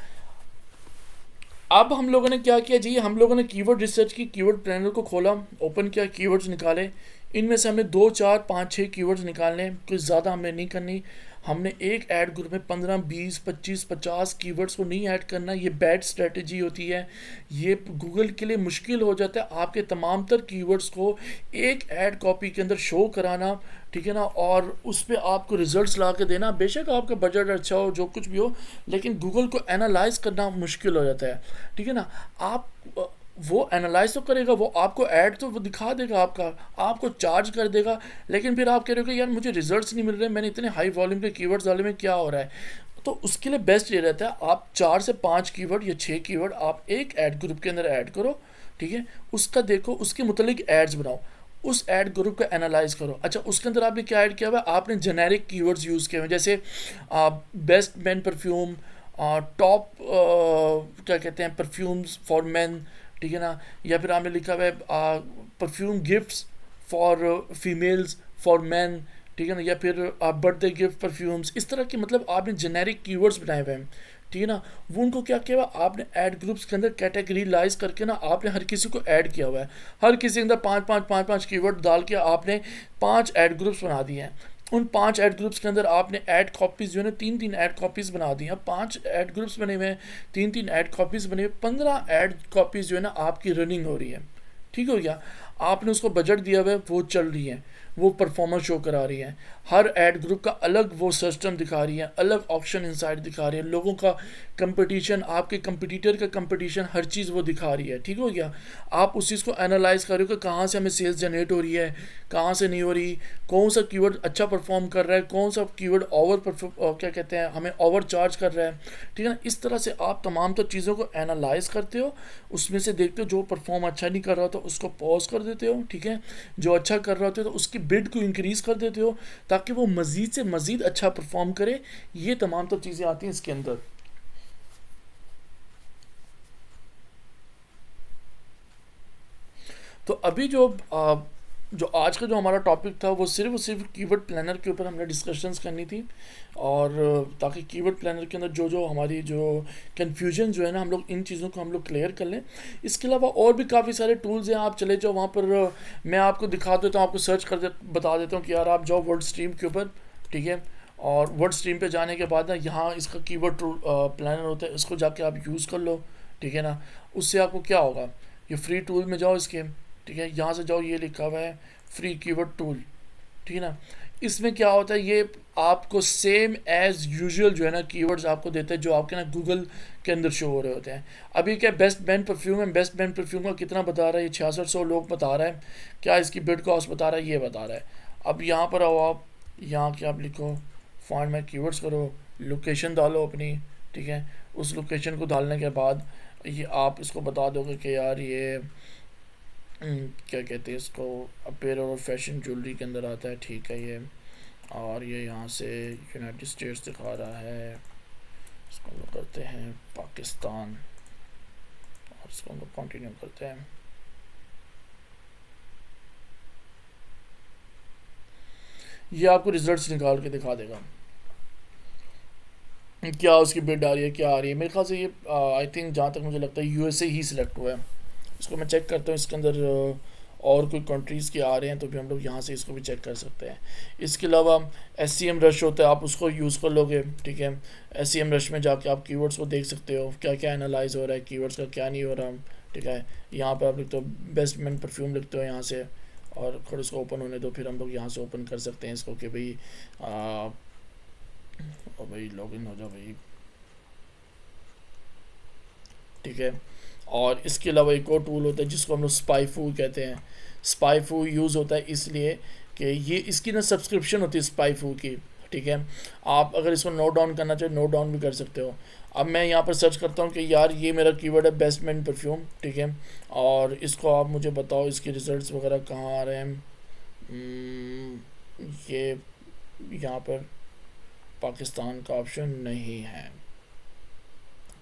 अब हम लोगों ने क्या किया जी, हम लोगों ने कीवर्ड रिसर्च की, कीवर्ड प्लानर को खोला, ओपन किया, कीवर्ड्स निकाले। इनमें से हमें 2 4 5 6 कीवर्ड्स निकालने हैं, कुछ ज़्यादा हमें नहीं करनी। हमने एक ऐड ग्रुप में 15 20 25 50 कीवर्ड्स को नहीं ऐड करना, ये बैड स्ट्रेटजी होती है। ये गूगल के लिए मुश्किल हो जाता है आपके तमाम तर कीवर्ड्स को एक ऐड कॉपी के अंदर शो कराना, ठीक है ना, और उस पर आपको रिजल्ट्स ला के देना। बेशक आपका बजट अच्छा हो, जो कुछ भी हो, लेकिन गूगल को एनालाइज करना मुश्किल हो जाता है, ठीक है ना। आप वो एनालाइज तो करेगा, वो आपको ऐड तो वो दिखा देगा, आपको चार्ज कर देगा, लेकिन फिर आप कह रहे हो कि यार मुझे रिजल्ट्स नहीं मिल रहे, मैंने इतने हाई वॉल्यूम के कीवर्ड्स डाले में क्या हो रहा है। तो उसके लिए बेस्ट ये रहता है आप 4 से 5 कीवर्ड या 6 कीवर्ड आप एक ऐड ग्रुप के अंदर ऐड करो, ठीक है, उसका देखो, उसके मुतालिक एड्स बनाओ, उस ऐड ग्रुप का एनालाइज करो। अच्छा, उसके अंदर आपने क्या ऐड किया हुआ है, आपने जेनेरिक कीवर्ड्स यूज़ किए हुए, जैसे बेस्ट मैन परफ्यूम, टॉप क्या कहते हैं परफ्यूम्स फॉर मैन, ठीक है ना, या फिर आपने लिखा हुआ है perfume gifts for females for man, ठीक है ना, या फिर बर्थडे गिफ्ट परफ्यूम्स, इस तरह के मतलब आपने जेनेरिक कीवर्ड्स बनाए हुए हैं, ठीक है ना। वो उनको क्या किया हुआ आपने ऐड ग्रुप्स के अंदर कैटेगरीलाइज करके ना आपने हर किसी को ऐड किया हुआ है, हर किसी के अंदर 5 कीवर्ड डाल के आपने 5 ऐड ग्रुप्स बना दिए हैं। उन 5 ऐड ग्रुप्स के अंदर आपने ऐड कॉपीज़ जो है ना 3 ऐड कॉपीज़ बना दी हैं। 5 ऐड ग्रुप्स बने हुए हैं, 3 ऐड कॉपीज़ बने हुए, 15 ऐड कॉपीज़ जो है ना आपकी रनिंग हो रही है, ठीक हो गया। आपने उसको बजट दिया हुआ है, वो चल रही है, वो परफॉर्मेंस शो करा रही है, हर ऐड ग्रुप का अलग वो सिस्टम दिखा रही है, अलग ऑप्शन इनसाइड दिखा रही है, लोगों का कंपटीशन, आपके कंपटीटर का कंपटीशन, हर चीज़ वो दिखा रही है, ठीक हो गया। आप उस चीज़ को एनालाइज कर रहे हो कि कहाँ से हमें सेल्स जनरेट हो रही है, कहाँ से नहीं हो रही, कौन सा कीवर्ड अच्छा परफॉर्म कर रहा है, कौन सा कीवर्ड क्या कहते हैं हमें ओवर चार्ज कर रहा है, ठीक है ना। इस तरह से आप तमाम तो चीज़ों को एनालाइज करते हो, उसमें से देखते हो जो परफॉर्म अच्छा नहीं कर रहा था उसको पॉज कर देते हो, ठीक है, जो अच्छा कर रहा होता है तो उसकी बिड को इंक्रीज़ कर देते हो ताकि वो मज़ीद से मज़ीद अच्छा परफॉर्म करे। ये तमाम तो चीज़ें आती हैं इसके अंदर। तो अभी जो आज का जो हमारा टॉपिक था वो सिर्फ और सिर्फ कीवर्ड प्लानर के ऊपर हमने डिस्कशंस करनी थी, और ताकि कीवर्ड प्लानर के अंदर जो हमारी जो कन्फ्यूजन जो है ना हम लोग इन चीज़ों को हम लोग क्लियर कर लें। इसके अलावा और भी काफ़ी सारे टूल्स हैं, आप चले जाओ वहाँ पर, मैं आपको दिखा देता हूँ, आपको सर्च कर बता देता हूँ कि यार आप जाओ वर्ड स्ट्रीम के ऊपर, ठीक है, और वर्ड स्ट्रीम पे जाने के बाद ना यहाँ इसका कीवर्ड प्लानर होता है, इसको जाके आप यूज़ कर लो, ठीक है ना। उससे आपको क्या होगा, ये फ्री टूल में जाओ इसके, ठीक है, यहाँ से जाओ, ये लिखा हुआ है फ्री कीवर्ड टूल, ठीक है ना। इसमें क्या होता है, ये आपको सेम एज यूजुअल जो है ना कीवर्ड्स आपको देते हैं जो आपके ना गूगल के अंदर शो हो रहे होते हैं। अभी क्या बेस्ट बैंड परफ्यूम है, बेस्ट बैंड परफ्यूम का कितना बता रहा है, ये 6600 लोग बता रहा है, क्या इसकी बिड कॉस्ट बता रहा है, ये बता रहा है। अब यहाँ पर आओ, आप यहाँ के आप लिखो फाइंड माय कीवर्ड्स करो, लोकेशन डालो अपनी, ठीक है, उस लोकेशन को डालने के बाद ये आप इसको बता दोगे कि यार ये क्या कहते हैं इसको, अपेयर और फैशन ज्वेलरी के अंदर आता है, ठीक है ये, और ये यहाँ से यूनाइटेड स्टेट्स दिखा रहा है, इसको हम लोग करते हैं पाकिस्तान, और इसको हम लोग कंटिन्यू करते हैं। ये आपको रिजल्ट्स निकाल के दिखा देगा क्या उसकी बिड आ रही है, क्या आ रही है। मेरे ख्याल से ये आई थिंक जहाँ तक मुझे लगता है यूएसए ही सिलेक्ट हुआ है। इसको मैं चेक करता हूँ इसके अंदर और कोई कंट्रीज़ के आ रहे हैं तो भी हम लोग यहाँ से इसको भी चेक कर सकते हैं। इसके अलावा SEM रश होता है, आप उसको यूज़ कर लोगे, ठीक है। SEM रश में जाके आप कीवर्ड्स को देख सकते हो क्या क्या एनालाइज हो रहा है, कीवर्ड्स का क्या नहीं हो रहा, ठीक है। यहाँ पर आप लिखते हो बेस्ट मैन परफ्यूम लिखते हो यहाँ से, और थोड़ा इसको ओपन होने दो, फिर हम लोग यहाँ से ओपन कर सकते हैं इसको कि भाई लॉगिन हो जाओ भाई, ठीक है। और इसके अलावा एक और टूल होता है जिसको हम लोग स्पाईफू कहते हैं। स्पाईफू यूज़ होता है इसलिए कि ये इसकी ना सब्सक्रिप्शन होती है स्पाईफू की, ठीक है। आप अगर इसको नोट डाउन करना चाहे नोट डाउन भी कर सकते हो। अब मैं यहाँ पर सर्च करता हूँ कि यार ये मेरा कीवर्ड है बेस्ट मेन परफ्यूम, ठीक है, और इसको आप मुझे बताओ इसके रिजल्ट्स वगैरह कहाँ आ रहे हैं। ये यहाँ पर पाकिस्तान का ऑप्शन नहीं है,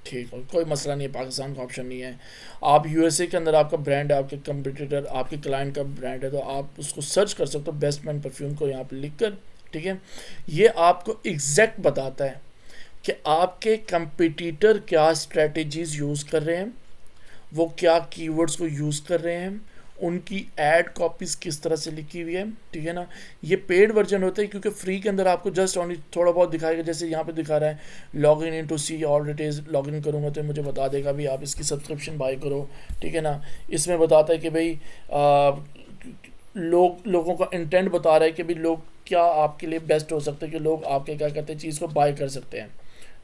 ठीक है, कोई मसला नहीं है, पाकिस्तान का ऑप्शन नहीं है। आप यूएसए के अंदर आपका ब्रांड है, आपके कंपटीटर, आपके क्लाइंट का ब्रांड है, तो आप उसको सर्च कर सकते हो बेस्ट मैन परफ्यूम को यहाँ पर लिख कर, ठीक है। ये आपको एग्जैक्ट बताता है कि आपके कंपटीटर क्या स्ट्रेटजीज यूज़ कर रहे हैं, वो क्या कीवर्ड्स को यूज़ कर रहे हैं, उनकी एड कॉपीज़ किस तरह से लिखी हुई है, ठीक है ना। ये पेड वर्जन होता है क्योंकि फ्री के अंदर आपको जस्ट ओनली थोड़ा बहुत दिखाएगा, जैसे यहाँ पे दिखा रहा है log in to see all details. Log in करूँगा तो मुझे बता देगा भी आप इसकी सब्सक्रिप्शन बाय करो, ठीक है ना। इसमें बताता है कि भाई लोगों का इंटेंट बता रहा है कि भाई लोग क्या आपके लिए बेस्ट हो सकते हैं, कि लोग आपके क्या करते हैं चीज़ को बाय कर सकते हैं,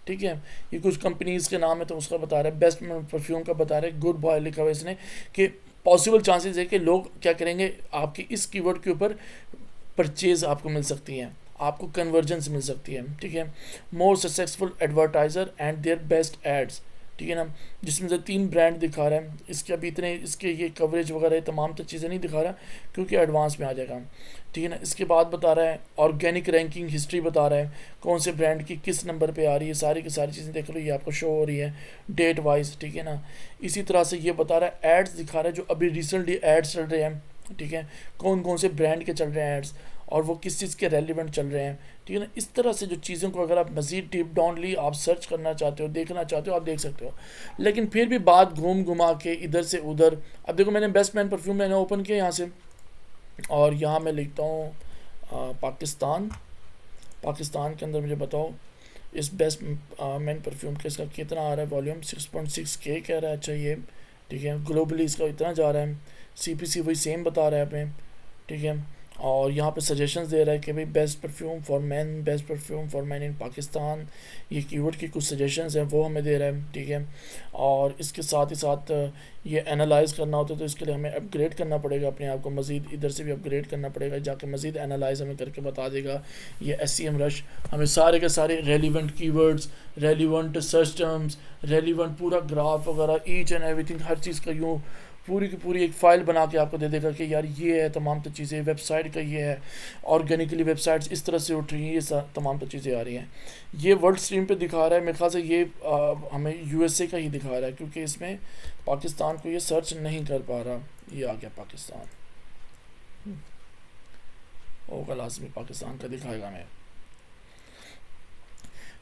ठीक है। ये कुछ कंपनीज के नाम है तो उसका बता रहा है, बेस्ट परफ्यूम का बता रहा है, गुड बॉय लिखा हुआ है इसने, कि पॉसिबल चांसेस है कि लोग क्या करेंगे आपकी इस कीवर्ड के ऊपर परचेज आपको मिल सकती है, आपको कन्वर्जेंस मिल सकती है, ठीक है। More successful advertiser and their best ads, ठीक है ना, जिसमें से 3 ब्रांड दिखा रहा है। इसके अभी इतने इसके ये कवरेज वगैरह तमाम तो चीज़ें नहीं दिखा रहा क्योंकि एडवांस में आ जाएगा, ठीक है ना। इसके बाद बता रहा है ऑर्गेनिक रैंकिंग हिस्ट्री बता रहा है, कौन से ब्रांड की किस नंबर पे आ रही है, सारी की सारी चीज़ें देख लो, ये आपको शो हो रही है डेट वाइज, ठीक है ना। इसी तरह से ये बता रहा है एड्स दिखा रहा है जो अभी रिसेंटली एड्स चल रहे हैं, ठीक है, कौन कौन से ब्रांड के चल रहे हैं एड्स और वो किस चीज़ के रेलिवेंट चल रहे हैं, ठीक है ना। इस तरह से जो चीज़ों को अगर आप मज़ीद डीप डाउनली आप सर्च करना चाहते हो, देखना चाहते हो, आप देख सकते हो। लेकिन फिर भी बात घूम घुमा के इधर से उधर, अब देखो मैंने बेस्ट मैन परफ्यूम मैंने ओपन किया यहाँ से और यहाँ मैं लिखता हूँ पाकिस्तान। पाकिस्तान के अंदर मुझे बताओ इस बेस्ट मैन परफ्यूम के इसका कितना आ रहा है वॉल्यूम, 6.6K कह रहा है, अच्छा ये ठीक है। ग्लोबली इसका इतना जा रहा है, CPC वही सेम बता रहा है हमें, ठीक है। और यहाँ पे सजेशंस दे रहा है कि भाई best perfume for man, best perfume for man in Pakistan, ये कीवर्ड की कुछ सजेशंस हैं वो हमें दे रहा है, ठीक है। और इसके साथ ही साथ ये एनालाइज करना होता है तो इसके लिए हमें अपग्रेड करना पड़ेगा अपने आप को, मज़ीद इधर से भी अपग्रेड करना पड़ेगा, जाके मज़ीद एनालाइज हमें करके बता देगा। ये SEM रश हमें सारे के सारे relevant keywords, relevant search terms, relevant पूरा ग्राफ वगैरह ईच एंड एवरीथिंग हर चीज़ का यूँ पूरी की पूरी एक फ़ाइल बना के आपको दे देगा कि यार ये है तमाम तो चीज़ें, वेबसाइट का ये है, ऑर्गेनिकली वेबसाइट्स इस तरह से उठ रही हैं, ये तमाम तो चीज़ें आ रही हैं। ये वर्ल्ड स्ट्रीम पे दिखा रहा है, मेरे ख्याल से ये हमें USA का ही दिखा रहा है क्योंकि इसमें पाकिस्तान को ये सर्च नहीं कर पा रहा। ये आ गया पाकिस्तान, होगा लाजमी पाकिस्तान का दिखाएगा हमें।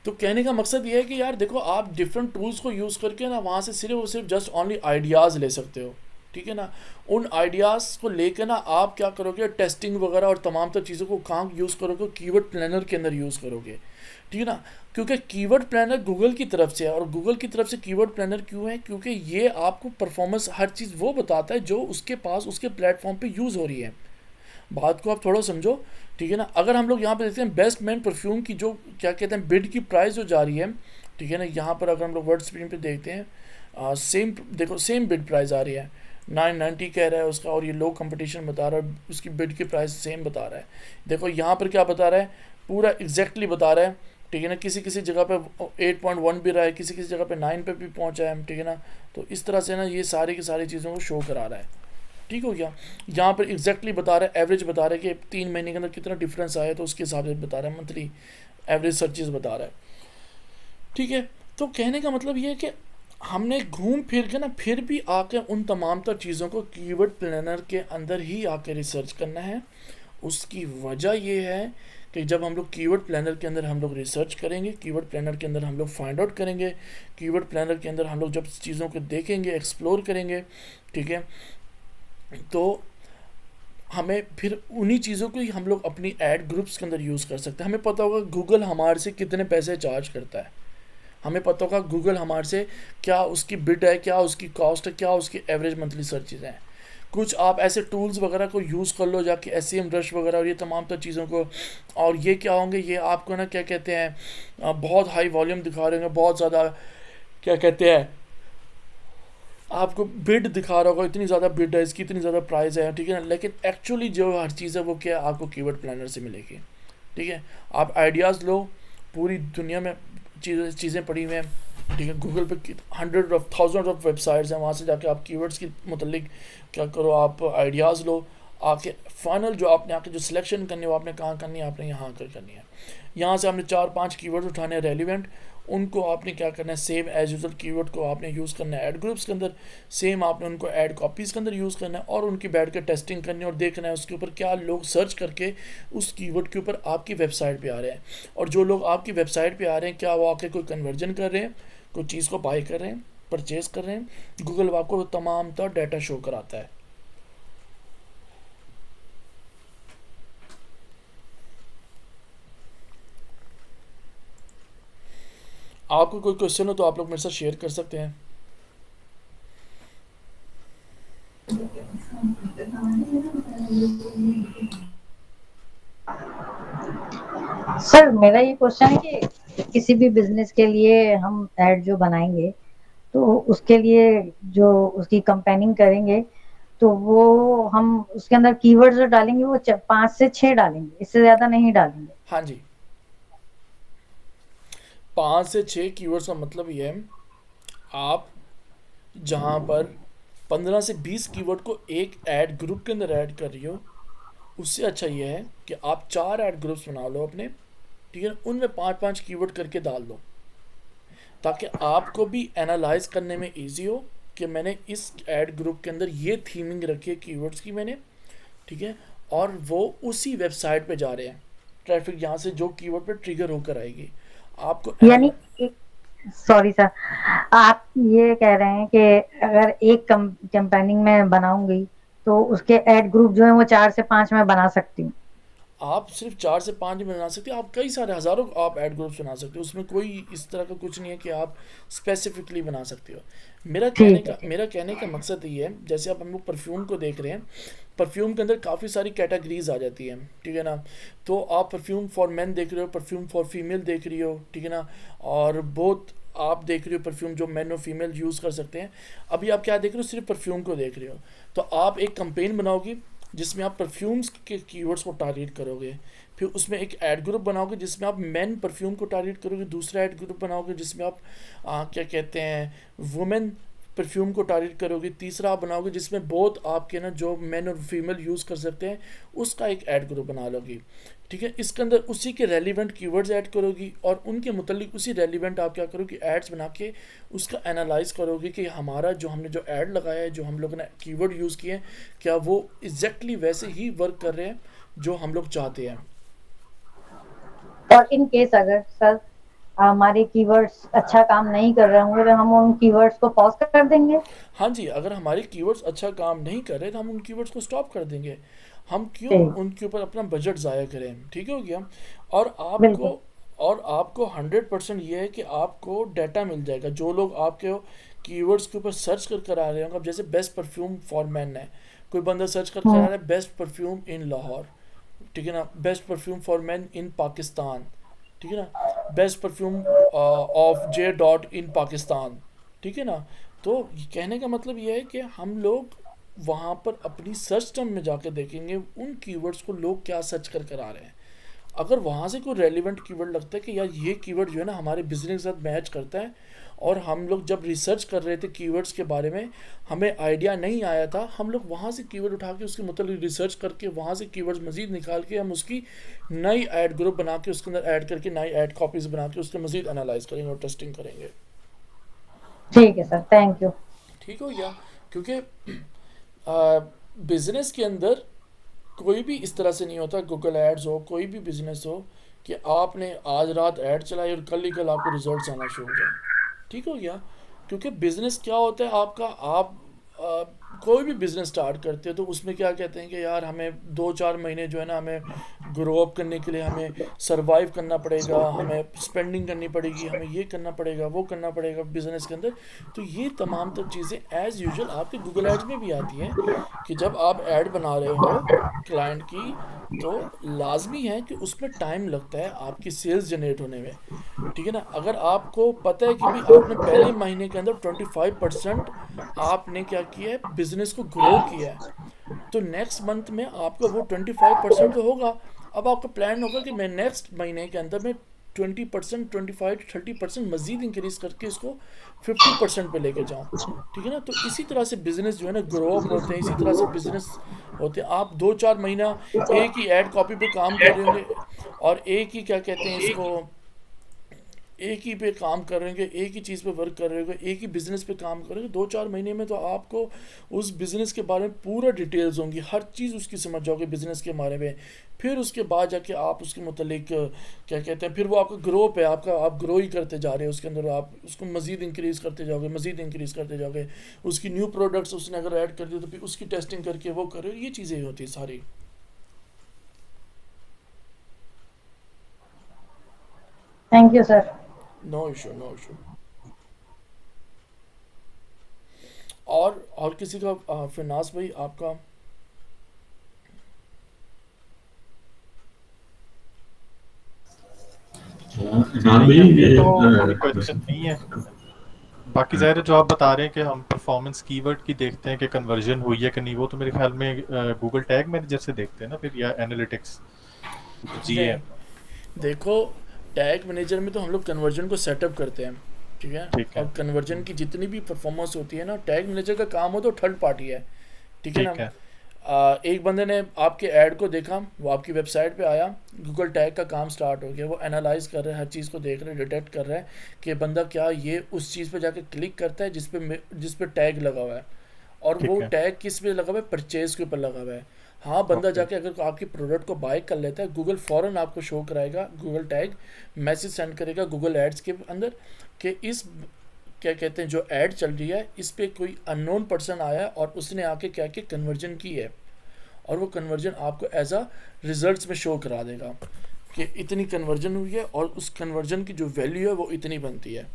तो कहने का मकसद ये है कि यार देखो आप डिफरेंट टूल्स को यूज़ करके ना वहाँ से सिर्फ और सिर्फ जस्ट ओनली आइडियाज़ ले सकते हो, ठीक है ना। उन आइडियाज़ को लेकर ना आप क्या करोगे, टेस्टिंग वगैरह और तमाम तो चीज़ों को कहाँ यूज़ करोगे, कीवर्ड प्लानर के अंदर यूज़ करोगे, ठीक है ना। क्योंकि कीवर्ड प्लानर गूगल की तरफ से है, और गूगल की तरफ से कीवर्ड प्लानर क्यों है, क्योंकि ये आपको परफॉर्मेंस हर चीज़ वो बताता है जो उसके पास उसके प्लेटफॉर्म पे यूज़ हो रही है। बात को आप थोड़ा समझो, ठीक है ना। अगर हम लोग यहाँ पे देखते हैं बेस्ट मैन परफ्यूम की जो क्या कहते हैं बिड की प्राइस जो जा रही है, ठीक है ना, यहाँ पर अगर हम लोग वर्ड स्क्रीन पे देखते हैं सेम देखो सेम बिड प्राइस आ रही है 990 कह रहा है उसका, और ये लो कंपटीशन बता रहा है, उसकी बिड की प्राइस सेम बता रहा है। देखो यहाँ पर क्या बता रहा है, पूरा एग्जैक्टली बता रहा है, ठीक है ना। किसी किसी जगह पे 8.1 भी रहा है, किसी किसी जगह पे 9 पे भी पहुँचा है, ठीक है ना। तो इस तरह से ना ये सारी की सारी चीज़ों को शो करा रहा है, ठीक हो गया। यहाँ पर एग्जैक्टली बता रहा है, एवरेज बता रहा है कि 3 महीने के अंदर कितना डिफरेंस आया, तो उसके हिसाब से बता रहा है, मंथली एवरेज सर्चेस बता रहा है, ठीक है। तो कहने का मतलब ये है कि हमने घूम फिर के ना फिर भी आके उन तमाम तर चीज़ों को कीवर्ड प्लानर के अंदर ही आके रिसर्च करना है। उसकी वजह ये है कि जब हम लोग कीवर्ड प्लानर के अंदर हम लोग रिसर्च करेंगे, कीवर्ड प्लानर के अंदर हम लोग फाइंड आउट करेंगे, कीवर्ड प्लानर के अंदर हम लोग जब चीज़ों को देखेंगे, एक्सप्लोर करेंगे, ठीक है, तो हमें फिर उन्हीं चीज़ों को ही हम लोग अपनी एड ग्रुप्स के अंदर यूज़ कर सकते हैं। हमें पता होगा गूगल हमारे से कितने पैसे चार्ज करता है, हमें पता होगा गूगल हमारे से क्या उसकी बिड है, क्या उसकी कॉस्ट है, क्या उसकी एवरेज मंथली सर्चेज हैं। कुछ आप ऐसे टूल्स वगैरह को यूज़ कर लो जाके, SEM रश वगैरह और ये तमाम तो चीज़ों को, और ये क्या होंगे, ये आपको ना क्या कहते हैं बहुत हाई वॉल्यूम दिखा रहे होंगे, बहुत ज़्यादा क्या कहते हैं आपको बिड दिखा रहा होगा, इतनी ज़्यादा बिड है, इसकी इतनी ज़्यादा प्राइस है, ठीक है ना। लेकिन एक्चुअली जो हर चीज़ है वो क्या आपको कीवर्ड प्लानर से मिलेगी, ठीक है, आप आइडियाज़ लो, पूरी दुनिया में चीज़ें पड़ी हुई हैं, ठीक है, गूगल पे hundred of thousand of websites हैं, वहाँ से जाके आप कीवर्ड्स के मतलब क्या करो, आप आइडियाज़ लो, आके फाइनल जो आपने आके जो सिलेक्शन करनी है वो आपने कहाँ करनी है, आपने यहाँ कर करनी है। यहाँ से आपने 4-5 कीवर्ड उठाने हैं रेलिवेंट, उनको आपने क्या करना है, सेम एज यूजल कीवर्ड को आपने यूज़ करना है ऐड ग्रुप्स के अंदर, सेम आपने उनको ऐड कॉपीज़ के अंदर यूज़ करना है, और उनकी बैठ कर टेस्टिंग करनी है और देखना है उसके ऊपर क्या लोग सर्च करके उस कीवर्ड के ऊपर आपकी वेबसाइट पे आ रहे हैं, और जो लोग आपकी वेबसाइट पे आ रहे हैं क्या वो आके कोई कन्वर्जन कर रहे हैं, कोई चीज़ को बाय कर रहे हैं, परचेज कर रहे हैं। गूगल आपको तमाम तरह डाटा शो कराता है। आपको कोई क्वेश्चन हो तो आप लोग मेरे साथ शेयर कर सकते हैं। सर मेरा ये क्वेश्चन है कि किसी भी बिजनेस के लिए हम ऐड जो बनाएंगे तो उसके लिए जो उसकी कंपेनिंग करेंगे तो वो हम उसके अंदर कीवर्ड जो डालेंगे वो 5 से 6 डालेंगे, इससे ज्यादा नहीं डालेंगे। हाँ जी, 5 से 6 कीवर्ड्स का मतलब ये है, आप जहाँ पर 15 से 20 कीवर्ड को एक ऐड ग्रुप के अंदर ऐड कर रही हो, उससे अच्छा ये है कि आप 4 ऐड ग्रुप्स बना लो अपने, ठीक है, उनमें 5-5 कीवर्ड करके डाल दो, ताकि आपको भी एनालाइज करने में इजी हो कि मैंने इस ऐड ग्रुप के अंदर ये थीमिंग रखी है कीवर्ड्स की मैंने, ठीक है, और वो उसी वेबसाइट पे जा रहे हैं, ट्रैफिक यहाँ से जो कीवर्ड पे ट्रिगर होकर आएगी आपको यानी सॉरी सर, आप ये कह रहे हैं कि अगर एक कंपेनिंग में बनाऊंगी तो उसके ऐड ग्रुप जो है वो 4 से 5 में बना सकती हूँ। आप सिर्फ 4 से 5 नहीं बना सकते, आप कई सारे हज़ारों आप ऐड ग्रुप्स बना सकते हो, उसमें कोई इस तरह का कुछ नहीं है कि आप स्पेसिफिकली बना सकते हो। ठीक है। मेरा कहने का मकसद ये है, जैसे आप हम लोग परफ्यूम को देख रहे हैं, परफ्यूम के अंदर काफ़ी सारी कैटेगरीज आ जाती हैं, ठीक है ना, तो आप परफ्यूम फॉर मेन देख रहे हो, परफ्यूम फॉर फीमेल देख रही हो, ठीक है ना, और बहुत आप देख रहे हो परफ्यूम जो मेन और फीमेल यूज़ कर सकते हैं। अभी आप क्या देख रहे हो, सिर्फ परफ्यूम को देख रहे हो, तो आप एक कंपेन बनाओगी जिसमें आप परफ्यूम्स के कीवर्ड्स को टारगेट करोगे, फिर उसमें एक ऐड ग्रुप बनाओगे जिसमें आप मेन परफ्यूम को टारगेट करोगे, दूसरा ऐड ग्रुप बनाओगे जिसमें आप क्या कहते हैं वुमेन परफ्यूम को टारगेट करोगे, तीसरा आप बनाओगे जिसमें बहुत आपके ना जो मेन और फीमेल यूज़ कर सकते हैं उसका एक ऐड ग्रुप बना लोगी, ठीक है। इसके अंदर उसी के रेलिवेंट कीवर्ड्स ऐड करोगी और उनके मुतालिक उसी रेलिवेंट आप क्या करोगे एड्स बना के उसका एनालाइज करोगे कि हमारा जो हमने जो ऐड लगाया है, जो हम लोगों ने कीवर्ड यूज़ किए हैं, क्या वो एग्जैक्टली वैसे ही वर्क कर रहे हैं जो हम लोग चाहते हैं। और इन केस अगर सर हमारे कीवर्ड्स अच्छा काम नहीं कर रहे होंगे तो हम उन कीवर्ड्स को पॉज कर देंगे। हाँ जी, अगर हमारे कीवर्ड्स अच्छा काम नहीं कर रहे तो हम उन कीवर्ड्स को स्टॉप कर देंगे, हम क्यों ठीक, उनके ऊपर अपना बजट ज़ाया करें, ठीक हो गया। और बिल्कुल। आपको 100% ये है कि आपको डाटा मिल जाएगा, जो लोग आपके कीवर्ड्स के ऊपर सर्च कर आ रहे होंगे। अब जैसे बेस्ट परफ्यूम फॉर मैन है, कोई बंदा सर्च कर आ रहा है बेस्ट परफ्यूम इन लाहौर, ठीक है ना, best perfume for man in Pakistan, ठीक है ना, best perfume of J dot in Pakistan, ठीक है ना। तो कहने का मतलब ये है कि हम लोग वहाँ पर अपनी सर्च टर्म में जाकर देखेंगे उन कीवर्ड्स को लोग क्या सर्च कर आ रहे हैं। अगर वहाँ से कोई रेलिवेंट कीवर्ड लगता है कि यार ये कीवर्ड जो है ना हमारे बिजनेस के साथ मैच करता है, और हम लोग जब रिसर्च कर रहे थे कीवर्ड्स के बारे में हमें आइडिया नहीं आया था, हम लोग वहाँ से कीवर्ड उठा के उसके मतलब रिसर्च करके वहाँ से कीवर्ड्स मज़ीद निकाल के हम उसकी नई ऐड ग्रुप बना के उसके अंदर ऐड करके नई ऐड कॉपीज़ बना के उसके मज़ीद एनालाइज करेंगे और टेस्टिंग करेंगे। ठीक है सर, थैंक यू। ठीक हो गया, क्योंकि बिज़नेस के अंदर कोई भी इस तरह से नहीं होता, गूगल एड्स हो कोई भी बिजनेस हो, कि आपने आज रात ऐड चलाई और कल ही कल आपको रिजल्ट्स आना शुरू हो जाए। ठीक हो गया, क्योंकि बिज़नेस क्या होता है आपका, आप कोई भी बिज़नेस स्टार्ट करते हो तो उसमें क्या कहते हैं कि यार हमें 2-4 महीने जो है ना हमें ग्रो अप करने के लिए हमें सरवाइव करना पड़ेगा, हमें स्पेंडिंग करनी पड़ेगी, हमें ये करना पड़ेगा वो करना पड़ेगा बिज़नेस के अंदर। तो ये तमाम तो चीज़ें एज़ यूजुअल आपके गूगल एड्स में भी आती हैं कि जब आप ऐड बना रहे हो क्लाइंट की तो लाजमी है कि उसमें टाइम लगता है आपकी सेल्स जनरेट होने में, ठीक है ना। अगर आपको पता है कि भाई आपने पहले महीने के अंदर 25% आपने क्या किया है बिजनेस को ग्रो किया है, तो नेक्स्ट मंथ में आपका वो 25% तो होगा, अब आपका प्लान होगा कि मैं नेक्स्ट महीने के अंदर में 20%, 25-30% मजीद इंक्रीज करके इसको 50% पे लेके जाऊँ। ठीक है ना, तो इसी तरह से बिजनेस जो है ना ग्रो अप होते हैं, इसी तरह से बिजनेस होते हैं। आप 2-4 महीना एक ही ऐड कॉपी पे काम कर रहे होंगे और एक ही क्या कहते हैं इसको, एक ही पे काम कर रहे होंगे, एक ही चीज़ पे वर्क कर रहे होंगे, एक ही बिजनेस पे काम कर रहे होंगे, 2-4 महीने में तो आपको उस बिजनेस के बारे में पूरा डिटेल्स होंगी, हर चीज़ उसकी समझ जाओगे बिजनेस के बारे में। फिर उसके बाद जाके आप उसके मतलब क्या कहते हैं, फिर वो आपका ग्रोप है, आपका आप ग्रो ही करते जा रहे हो उसके अंदर, आप उसको मज़ीद इंक्रीज़ करते जाओगे, मज़ीद इंक्रीज़ करते जाओगे। उसकी न्यू प्रोडक्ट्स उसने अगर ऐड कर दिए तो फिर उसकी टेस्टिंग करके वो कर रहे हो, ये चीज़ें होती है सारी। Thank you sir. No issue, no issue. और किसी का फिनास भाई आपका? इमरान नहीं भाई अभी ये तो कोई क्वेश्चन नहीं है। बाकी ज़ाहिर है जो आप बता रहे हैं कि हम परफॉर्मेंस कीवर्ड की देखते हैं कि कन्वर्जन हुई है कि नहीं, वो तो मेरे ख्याल में गूगल टैग मैनेजर से देखते हैं ना फिर, या एनालिटिक्स जी है। नहीं, देखो, टैग मैनेजर में तो हम लोग कन्वर्जन को सेटअप करते हैं, ठीक है। ठीक है। और कन्वर्जन की जितनी भी परफॉर्मेंस होती है ना, टैग मैनेजर का काम हो तो थर्ड पार्टी है, ठीक है ना। ठीक है। एक बंदे ने आपके ऐड को देखा, वो आपकी वेबसाइट पे आया, गूगल टैग का काम स्टार्ट हो गया, वो एनालाइज कर रहे हैं, हर चीज़ को देख रहे हैं, डिटेक्ट कर रहे हैं कि बंदा क्या ये उस चीज़ पे जाके क्लिक करता है जिस पे टैग लगा हुआ है, और वो ठीक है। टैग किस पे लगा हुआ है, परचेज के ऊपर लगा हुआ है। हाँ, बंदा ओके। जाके अगर आपकी प्रोडक्ट को बाय कर लेता है, गूगल फ़ौरन आपको शो कराएगा, गूगल टैग मैसेज सेंड करेगा गूगल एड्स के अंदर कि इस क्या कहते हैं जो ऐड चल रही है इस पे कोई अननोन पर्सन आया है और उसने आके क्या क्या कन्वर्जन की है, और वो कन्वर्जन आपको एज अ रिजल्ट्स में शो करा देगा कि इतनी कन्वर्जन हुई है और उस कन्वर्जन की जो वैल्यू है वो इतनी बनती है।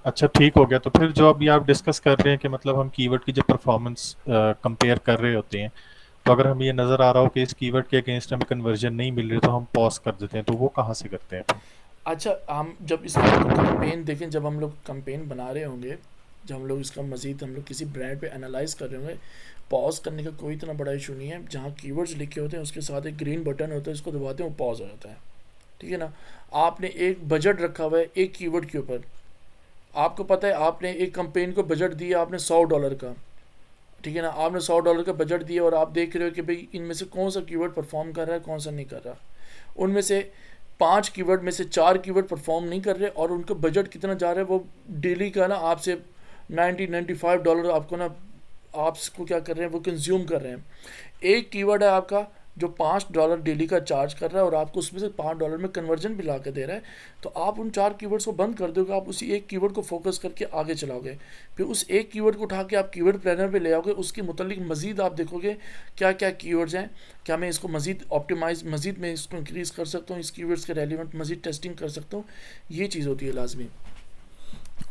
अच्छा ठीक हो गया। तो फिर जो अभी आप डिस्कस कर रहे हैं कि मतलब हम कीवर्ड की जो परफॉर्मेंस कंपेयर कर रहे होते हैं, तो अगर हमें ये नज़र आ रहा हो कि इस कीवर्ड के अगेंस्ट हमें कन्वर्जन नहीं मिल रही तो हम पॉज कर देते हैं, तो वो कहाँ से करते हैं फिर? अच्छा, हम जब इसका कंपेन देखें, जब हम लोग कंपेन बना रहे होंगे, जब हम लोग इसका मज़ीद हम लोग किसी ब्रांड पे एनालाइज कर रहे होंगे, पॉज करने का कोई इतना बड़ा इशू नहीं है। जहाँ कीवर्ड्स लिखे होते हैं उसके साथ एक ग्रीन बटन होता है, उसको दबाते हैं वो पॉज हो जाता है, ठीक है ना। आपने एक बजट रखा हुआ है एक कीवर्ड के ऊपर, आपको पता है आपने एक कंपेन को बजट दिया आपने $100 का, ठीक है ना, आपने $100 का बजट दिया और आप देख रहे हो कि भाई इनमें से कौन सा कीवर्ड परफॉर्म कर रहा है कौन सा नहीं कर रहा। उनमें से 5 कीवर्ड में से 4 कीवर्ड परफॉर्म नहीं कर रहे और उनका बजट कितना जा रहा है, वो डेली का ना आपसे $95 आपको ना, आपको क्या कर रहे हैं वो कंज्यूम कर रहे हैं। एक कीवर्ड है आपका जो $5 डेली का चार्ज कर रहा है और आपको उसमें से $5 में कन्वर्जन भी ला के दे रहा है, तो आप उन 4 कीवर्ड्स को बंद कर दोगे, आप उसी एक कीवर्ड को फोकस करके आगे चलाओगे। फिर उस एक कीवर्ड को उठा के आप कीवर्ड प्लानर पे ले आओगे, उसके मुतालिक मज़ीद आप देखोगे क्या क्या कीवर्ड्स हैं, क्या मैं इसको मज़ीद ऑप्टिमाइज, मज़ीद मैं इसको इंक्रीज़ कर सकता हूँ, इस कीवर्ड्स के रेलिवेंट मज़ीद टेस्टिंग कर सकता हूँ। ये चीज़ होती है लाजमी।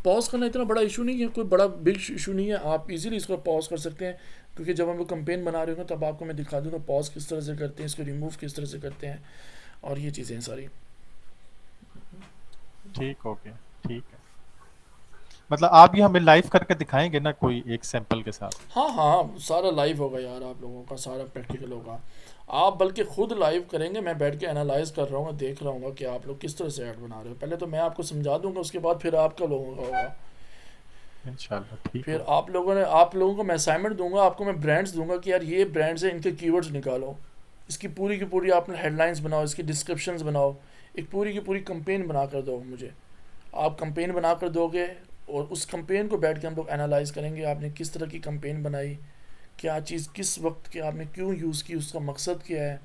पॉज करना इतना बड़ा इशू नहीं है, कोई बड़ा बिग इशू नहीं है, आप इजीली इसको पॉज कर सकते हैं, क्योंकि जब हम लोग कंपेन बना रहे होंगे तब आपको मैं दिखा दूंगा पॉज किस तरह से करते हैं, इसको रिमूव किस तरह से करते हैं, और ये चीज़ें हैं सारी। ठीक हो गया। ठीक है। मतलब आप ये हमें लाइव करके दिखाएंगे ना कोई एक सैंपल के साथ? हाँ हाँ, सारा लाइव होगा यार, आप लोगों का सारा प्रैक्टिकल होगा। आप बल्कि खुद लाइव करेंगे, मैं बैठ के एनालाइज कर रहा हूँ, देख रहा हूँ कि आप लोग किस तरह से ऐड बना रहे हो। पहले तो मैं आपको समझा दूंगा, उसके बाद फिर आपका लोगों का होगा। इंशाल्लाह ठीक फिर हो। आप लोगों को मैं असाइनमेंट दूंगा, आपको मैं ब्रांड्स दूंगा कि यार ये ब्रांड्स हैं, इनके कीवर्ड्स निकालो, इसकी पूरी की पूरी आपने हेडलाइंस बनाओ, इसकी डिस्क्रिप्शंस बनाओ, एक पूरी की पूरी कंपेन बना कर दो मुझे। आप कंपेन बना कर दोगे और उस कंपेन को बैठ के हम लोग एनालाइज करेंगे, आपने किस तरह की कंपेन बनाई, क्या चीज़ किस वक्त के आपने क्यों यूज़ की, उसका मकसद क्या है,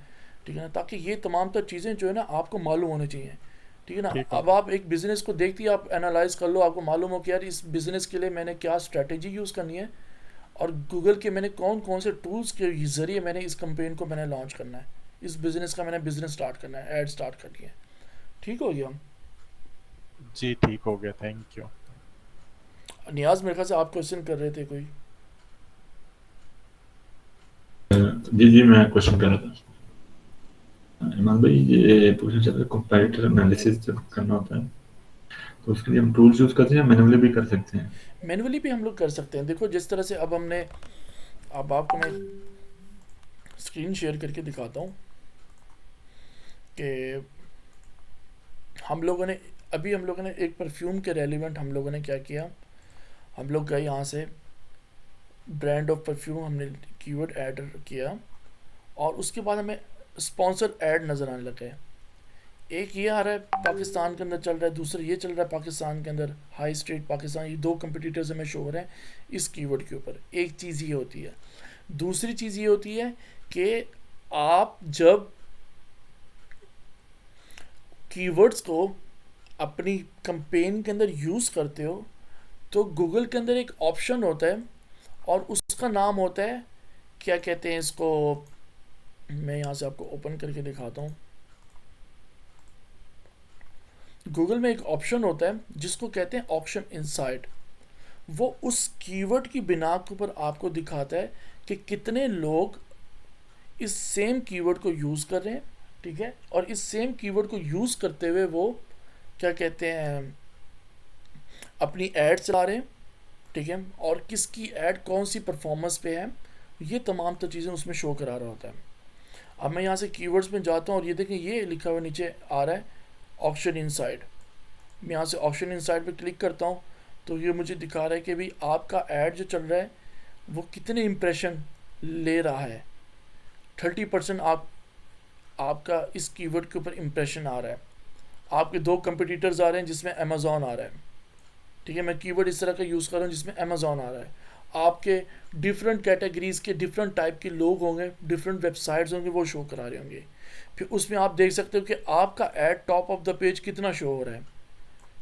ठीक है ना, ताकि ये तमाम तर चीज़ें जो है ना आपको मालूम होनी चाहिए, ठीक है ना। ठीक हो अब गया। आप एक बिज़नेस को देखती है, आप एनालाइज कर लो, आपको मालूम हो कि यार इस बिज़नेस के लिए मैंने क्या स्ट्रैटेजी यूज़ करनी है और गूगल के मैंने कौन कौन से टूल्स के ज़रिए मैंने इस कंपेन को मैंने लॉन्च करना है, इस बिज़नेस का मैंने बिज़नेस स्टार्ट करना है, ऐड स्टार्ट करनी है। ठीक हो गया। जी ठीक हो गया। Thank you. नियाज मेरे ख्याल से आप क्वेश्चन कर रहे थे कोई? जी जी मैं क्वेश्चन कर रहा था इमरान भाई, ये पूछना चाहता था कंपैरेटर एनालिसिस जब करना होता है तो उसके लिए हम टूल्स यूज करते हैं या मैनुअली भी कर सकते हैं? मैनुअली भी हम लोग कर सकते हैं। देखो जिस तरह से अब हमने, अब आपको मैं स्क्रीन शेयर करके दिखाता हूँ कि हम लोगों ने एक परफ्यूम के रेलिवेंट हम लोगों ने क्या किया, हम लोग गए यहाँ से ब्रांड ऑफ परफ्यूम, हमने कीवर्ड ऐड किया और उसके बाद हमें स्पॉन्सर ऐड नज़र आने लगे। एक ये आ रहा है पाकिस्तान के अंदर चल रहा है, दूसरा ये चल रहा है पाकिस्तान के अंदर, हाई स्ट्रीट पाकिस्तान, ये दो कंपटीटर्स हमें शो हो रहे हैं इस कीवर्ड के ऊपर। एक चीज़ ये होती है। दूसरी चीज़ ये होती है कि आप जब कीवर्ड्स को अपनी कैंपेन के अंदर यूज़ करते हो तो गूगल के अंदर एक ऑप्शन होता है और उसका नाम होता है, क्या कहते हैं इसको, मैं यहाँ से आपको ओपन करके दिखाता हूँ। गूगल में एक ऑप्शन होता है जिसको कहते हैं ऑप्शन इनसाइट। वो उस कीवर्ड की बिना के ऊपर आपको दिखाता है कि कितने लोग इस सेम कीवर्ड को यूज़ कर रहे हैं, ठीक है, और इस सेम कीवर्ड को यूज़ करते हुए वो क्या कहते हैं अपनी ऐड चला रहे हैं, ठीक है, और किसकी ऐड कौन सी परफॉर्मेंस पे है, ये तमाम तो चीज़ें उसमें शो करा रहा होता है। अब मैं यहाँ से कीवर्ड्स में जाता हूँ और ये देखें ये लिखा हुआ नीचे आ रहा है ऑप्शन इनसाइड। मैं यहाँ से ऑप्शन इनसाइड पे क्लिक करता हूँ तो ये मुझे दिखा रहा है कि भाई आपका ऐड जो चल रहा है वो कितने इम्प्रेशन ले रहा है। 30% आपका इस कीवर्ड के ऊपर इम्प्रेशन आ रहा है। आपके दो कंपटीटर्स आ रहे हैं जिसमें अमेज़ॉन आ रहा है, ठीक है, मैं कीवर्ड इस तरह का यूज़ कर रहा हूँ जिसमें अमेज़ॉन आ रहा है। आपके डिफरेंट कैटेगरीज़ के डिफरेंट टाइप के लोग होंगे, डिफरेंट वेबसाइट्स होंगे, वो शो करा रहे होंगे। फिर उसमें आप देख सकते हो कि आपका add top of the page कितना शो हो रहा है,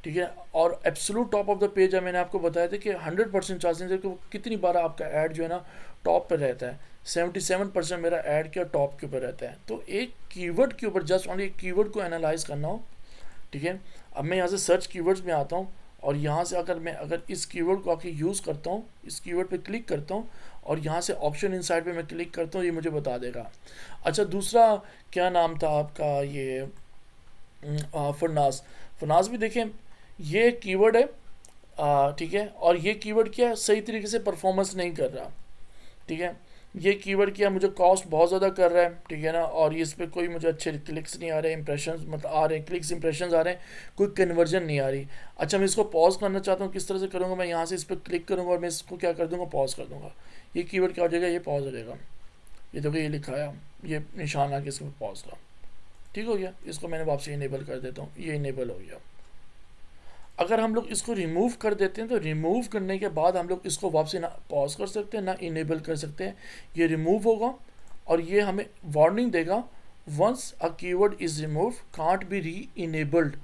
ठीक है, और absolute top of the page है, मैंने आपको बताया था कि 100% चांसेस है कि वो कितनी बार आपका ऐड जो है ना टॉप पर रहता है। 77% मेरा ऐड के टॉप के ऊपर रहता है। तो एक कीवर्ड के ऊपर जस्ट ओनली एक कीवर्ड को एनालाइज करना हो, ठीक है। अब मैं यहाँ से सर्च कीवर्ड्स में आता हूँ और यहाँ से अगर इस कीवर्ड को आके यूज़ करता हूँ, इस कीवर्ड पे क्लिक करता हूँ और यहाँ से ऑप्शन इनसाइड पे मैं क्लिक करता हूँ, ये मुझे बता देगा। अच्छा, दूसरा क्या नाम था आपका, ये फरनाज भी देखें, ये कीवर्ड है, ठीक है, और ये कीवर्ड क्या सही तरीके से परफॉर्मेंस नहीं कर रहा, ठीक है। ये कीवर्ड क्या मुझे कॉस्ट बहुत ज़्यादा कर रहा है, ठीक है ना, और इस पर कोई मुझे अच्छे क्लिक्स नहीं आ रहे, इंप्रेशंस मतलब आ रहे हैं, क्लिक्स इंप्रेशंस आ रहे हैं, कोई कन्वर्जन नहीं आ रही। अच्छा, मैं इसको पॉज करना चाहता हूँ, किस तरह से करूँगा, मैं यहाँ से इस पर क्लिक करूँगा और मैं इसको क्या कर दूँगा, पॉज कर दूँगा। ये कीवर्ड क्या हो जाएगा, ये पॉज हो जाएगा। ये देखो ये लिखा है, ये निशान आ के इसको पॉज का, ठीक हो गया। इसको मैंने वापसी इनेबल कर देता हूँ, ये इनेबल हो गया। अगर हम लोग इसको रिमूव कर देते हैं तो रिमूव करने के बाद हम लोग इसको वापसी ना पॉज कर सकते हैं ना इनेबल कर सकते हैं। ये रिमूव होगा और ये हमें वार्निंग देगा, once a keyword is remove can't be reenabled,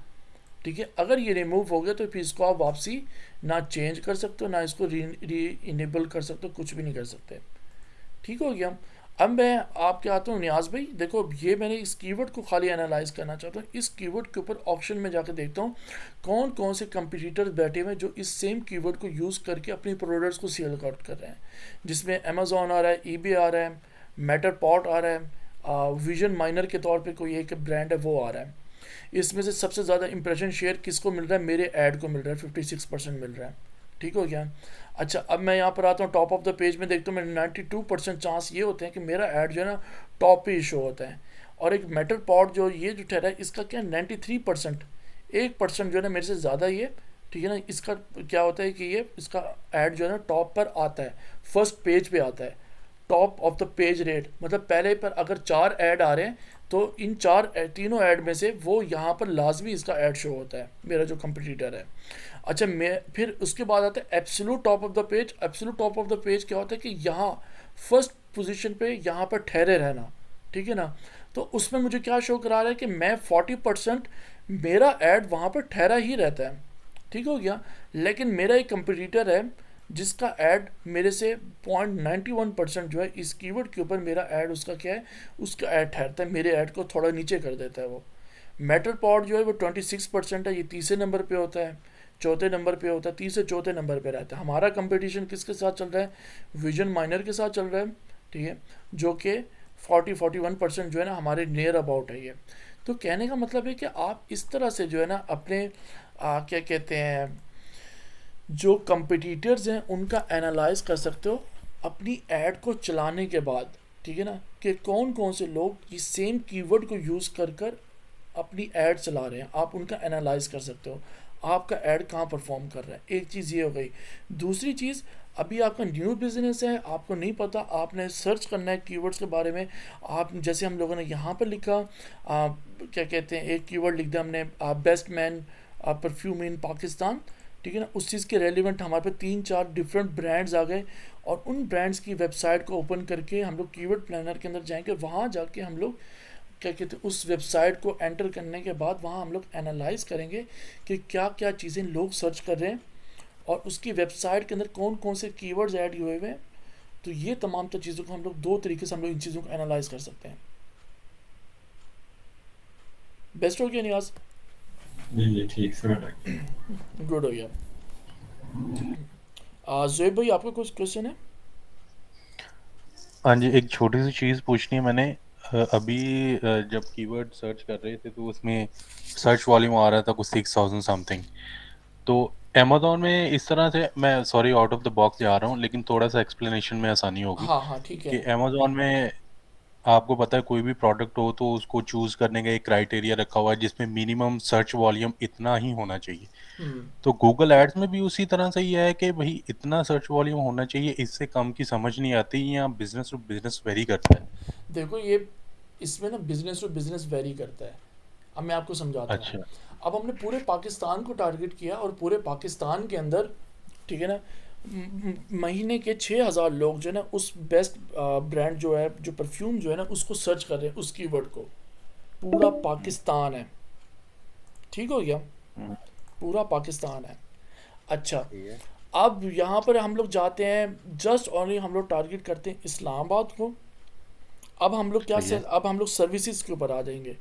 ठीक है। अगर ये रिमूव हो गया तो फिर इसको आप वापसी ना चेंज कर सकते हो, ना इसको री इनेबल कर सकते हो, कुछ भी नहीं कर सकते, ठीक हो गया। अब मैं आपके आता हूँ नियाज़ भाई, देखो ये मैंने इस कीवर्ड को खाली एनालाइज करना चाहता हूँ। इस कीवर्ड के ऊपर ऑप्शन में जाकर देखता हूँ कौन कौन से कंपटीटर्स बैठे हुए हैं जो इस सेम कीवर्ड को यूज़ करके अपनी प्रोडक्ट्स को सेल आउट कर रहे हैं, जिसमें अमेज़ॉन आ रहा है, ईबे आ रहा है, मैटरपॉट आ रहा है, विजन माइनर के तौर पर कोई एक ब्रांड है वो आ रहा है। इसमें से सबसे ज़्यादा इंप्रेशन शेयर किसको मिल रहा है, मेरे ऐड को मिल रहा है, 56% मिल रहा है, ठीक हो गया। अच्छा, अब मैं यहाँ पर आता हूँ टॉप ऑफ द पेज में देखता हूँ, मैं 92% चांस ये होते हैं कि मेरा ऐड जो है ना टॉप पे ही शो होता है। और एक मैटरपॉट जो ये जो ठहरा है इसका क्या 93%, 1% जो है ना मेरे से ज़्यादा ये, ठीक है ना, इसका क्या होता है कि ये इसका ऐड जो है ना टॉप पर आता है, फर्स्ट पेज पे आता है, top of the page rate, मतलब पहले पर अगर 4 ऐड आ रहे हैं तो इन तीनों ऐड में से वो यहाँ पर लाजमी इसका ऐड शो होता है, मेरा जो कंपटीटर है। अच्छा, मैं फिर उसके बाद आता है absolute top of the page. Absolute top of the page क्या होता है कि यहाँ फर्स्ट पोजीशन पे यहाँ पर ठहरे रहना, ठीक है ना। तो उसमें मुझे क्या शो करा रहा है कि मैं 40% मेरा ऐड वहाँ पर ठहरा ही रहता है, ठीक हो गया। लेकिन मेरा एक कंपटीटर है जिसका ऐड मेरे से 0.91% जो है इस कीवर्ड के ऊपर मेरा ऐड उसका क्या है, उसका ऐड ठहरता है, मेरे ऐड को थोड़ा नीचे कर देता है वो। मैटरपॉट जो है वो 26% है, ये तीसरे नंबर पे होता है, चौथे नंबर पे होता है, तीसरे चौथे नंबर पे रहता है। हमारा कंपटीशन किसके साथ चल रहा है, विजन माइनर के साथ चल रहा है, ठीक है, जो कि 41% जो है ना हमारे नियर अबाउट है ये। तो कहने का मतलब है कि आप इस तरह से जो है ना अपने क्या कहते हैं जो कंपटीटर्स हैं उनका एनालाइज कर सकते हो अपनी ऐड को चलाने के बाद, ठीक है ना, कि कौन कौन से लोग इस सेम कीवर्ड को यूज़ कर कर अपनी ऐड चला रहे हैं, आप उनका एनालाइज कर सकते हो, आपका ऐड कहाँ परफॉर्म कर रहा है। एक चीज़ ये हो गई। दूसरी चीज़, अभी आपका न्यू बिजनेस है, आपको नहीं पता, आपने सर्च करना है कीवर्ड्स के बारे में। आप जैसे हम लोगों ने यहाँ पर लिखा, क्या कहते हैं, एक कीवर्ड लिख दिया हमने, बेस्ट मैन परफ्यूम इन पाकिस्तान, ठीक है ना, उस चीज़ के रेलिवेंट हमारे पे 3-4 डिफरेंट ब्रांड्स आ गए, और उन ब्रांड्स की वेबसाइट को ओपन करके हम लोग कीवर्ड प्लानर के अंदर जाएंगे, वहाँ जाके हम लोग क्या कहते हैं, उस वेबसाइट को एंटर करने के बाद वहाँ हम लोग एनालाइज करेंगे कि क्या क्या चीज़ें लोग सर्च कर रहे हैं, और उसकी वेबसाइट के अंदर कौन कौन से कीवर्ड्स ऐड हुए हुए हैं। तो ये तमाम तो चीज़ों को हम लोग 2 तरीके से हम लोग इन चीज़ों को एनालाइज कर सकते हैं। बेस्ट हो गया नियाज? जी ठीक समझ आ गया। गुड हो गया। ज़ुएब भाई, आपका कुछ क्वेश्चन है? हाँ जी, एक छोटी सी चीज़ पूछनी है मैंने। अभी जब कीवर्ड सर्च कर रहे थे तो उसमें सर्च वॉल्यूम आ रहा था कुछ 6000 समथिंग। तो अमेज़न में इस तरह से, मैं sorry out of the box जा रहा हूँ, लेकिन थोड़ा सा एक्सप्लेनेशन में आसानी होगी हाँ हाँ ठीक कि है। अमेज़न में आपको पता है कोई भी प्रोडक्ट हो तो उसको चूज़ करने का एक क्राइटेरिया रखा हुआ है जिसमें मिनिमम सर्च वॉल्यूम इतना ही होना चाहिए। हम्म, तो गूगल एड्स में भी उसी तरह से ही है कि भाई इतना सर्च वॉल्यूम होना चाहिए, इससे कम की समझ नहीं आती, या बिजनेस टू बिजनेस वेरी करता है? देखो ये इसमें ना बिजनेस टू बिजनेस वेरी करता है। अब मैं आपको समझाता हूँ। अच्छा। अब हमने पूरे पाकिस्तान को टारगेट किया, और पूरे पाकिस्तान के अंदर, ठीक है ना, महीने के 6000 लोग जो है ना उस बेस्ट ब्रांड जो है, जो परफ्यूम जो है ना, उसको सर्च कर रहे हैं, उस कीवर्ड को। पूरा पाकिस्तान है, ठीक हो गया, हम्म, पूरा पाकिस्तान है। अच्छा, सही है। अब यहाँ पर हम लोग जाते हैं, जस्ट ओनली हम लोग टारगेट करते हैं इस्लामाबाद को। अब हम लोग क्या सही सेल, है। अब हम लोग सर्विसेज के ऊपर आ जाएंगे।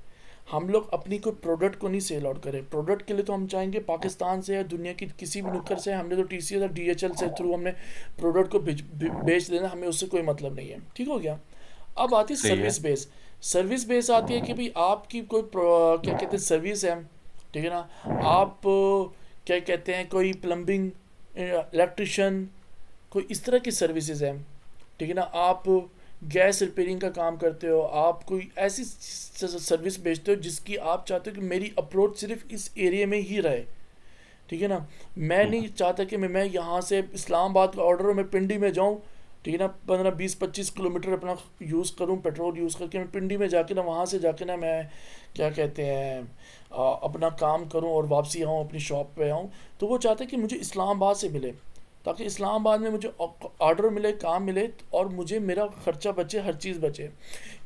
हम लोग अपनी कोई प्रोडक्ट को नहीं सेल आउट करें। प्रोडक्ट के लिए तो हम चाहेंगे पाकिस्तान से या दुनिया की किसी भी नुक्कड़ से, हमने तो टीसीएस और डीएचएल से थ्रू हमने प्रोडक्ट को बेच देना, हमें उससे कोई मतलब नहीं है, ठीक हो गया। अब आती है सही है। Service base. सर्विस बेस आती है कि भाई आपकी कोई क्या कहते हैं, सर्विस है, ठीक है ना, आप क्या कहते हैं, कोई प्लम्बिंग, इलेक्ट्रिशियन, कोई इस तरह की सर्विसेज हैं, ठीक है ना, आप गैस रिपेयरिंग का काम करते हो, आप कोई ऐसी सर्विस बेचते हो जिसकी आप चाहते हो कि मेरी अप्रोच सिर्फ इस एरिया में ही रहे, ठीक है ना। मैं नहीं चाहता कि मैं यहाँ से इस्लामाबाद का ऑर्डर हो, मैं पिंडी में जाऊँ, ठीक है ना, 15-20-25 किलोमीटर अपना यूज़ करूँ, पेट्रोल यूज़ करके मैं पिंडी में जाके ना, वहाँ से जाके ना मैं क्या कहते हैं, अपना काम करूँ और वापसी आऊँ, अपनी शॉप पे आऊँ। तो वो चाहते हैं कि मुझे इस्लामाबाद से मिले, ताकि इस्लामाबाद में मुझे ऑर्डर मिले, काम मिले, और मुझे मेरा खर्चा बचे, हर चीज़ बचे।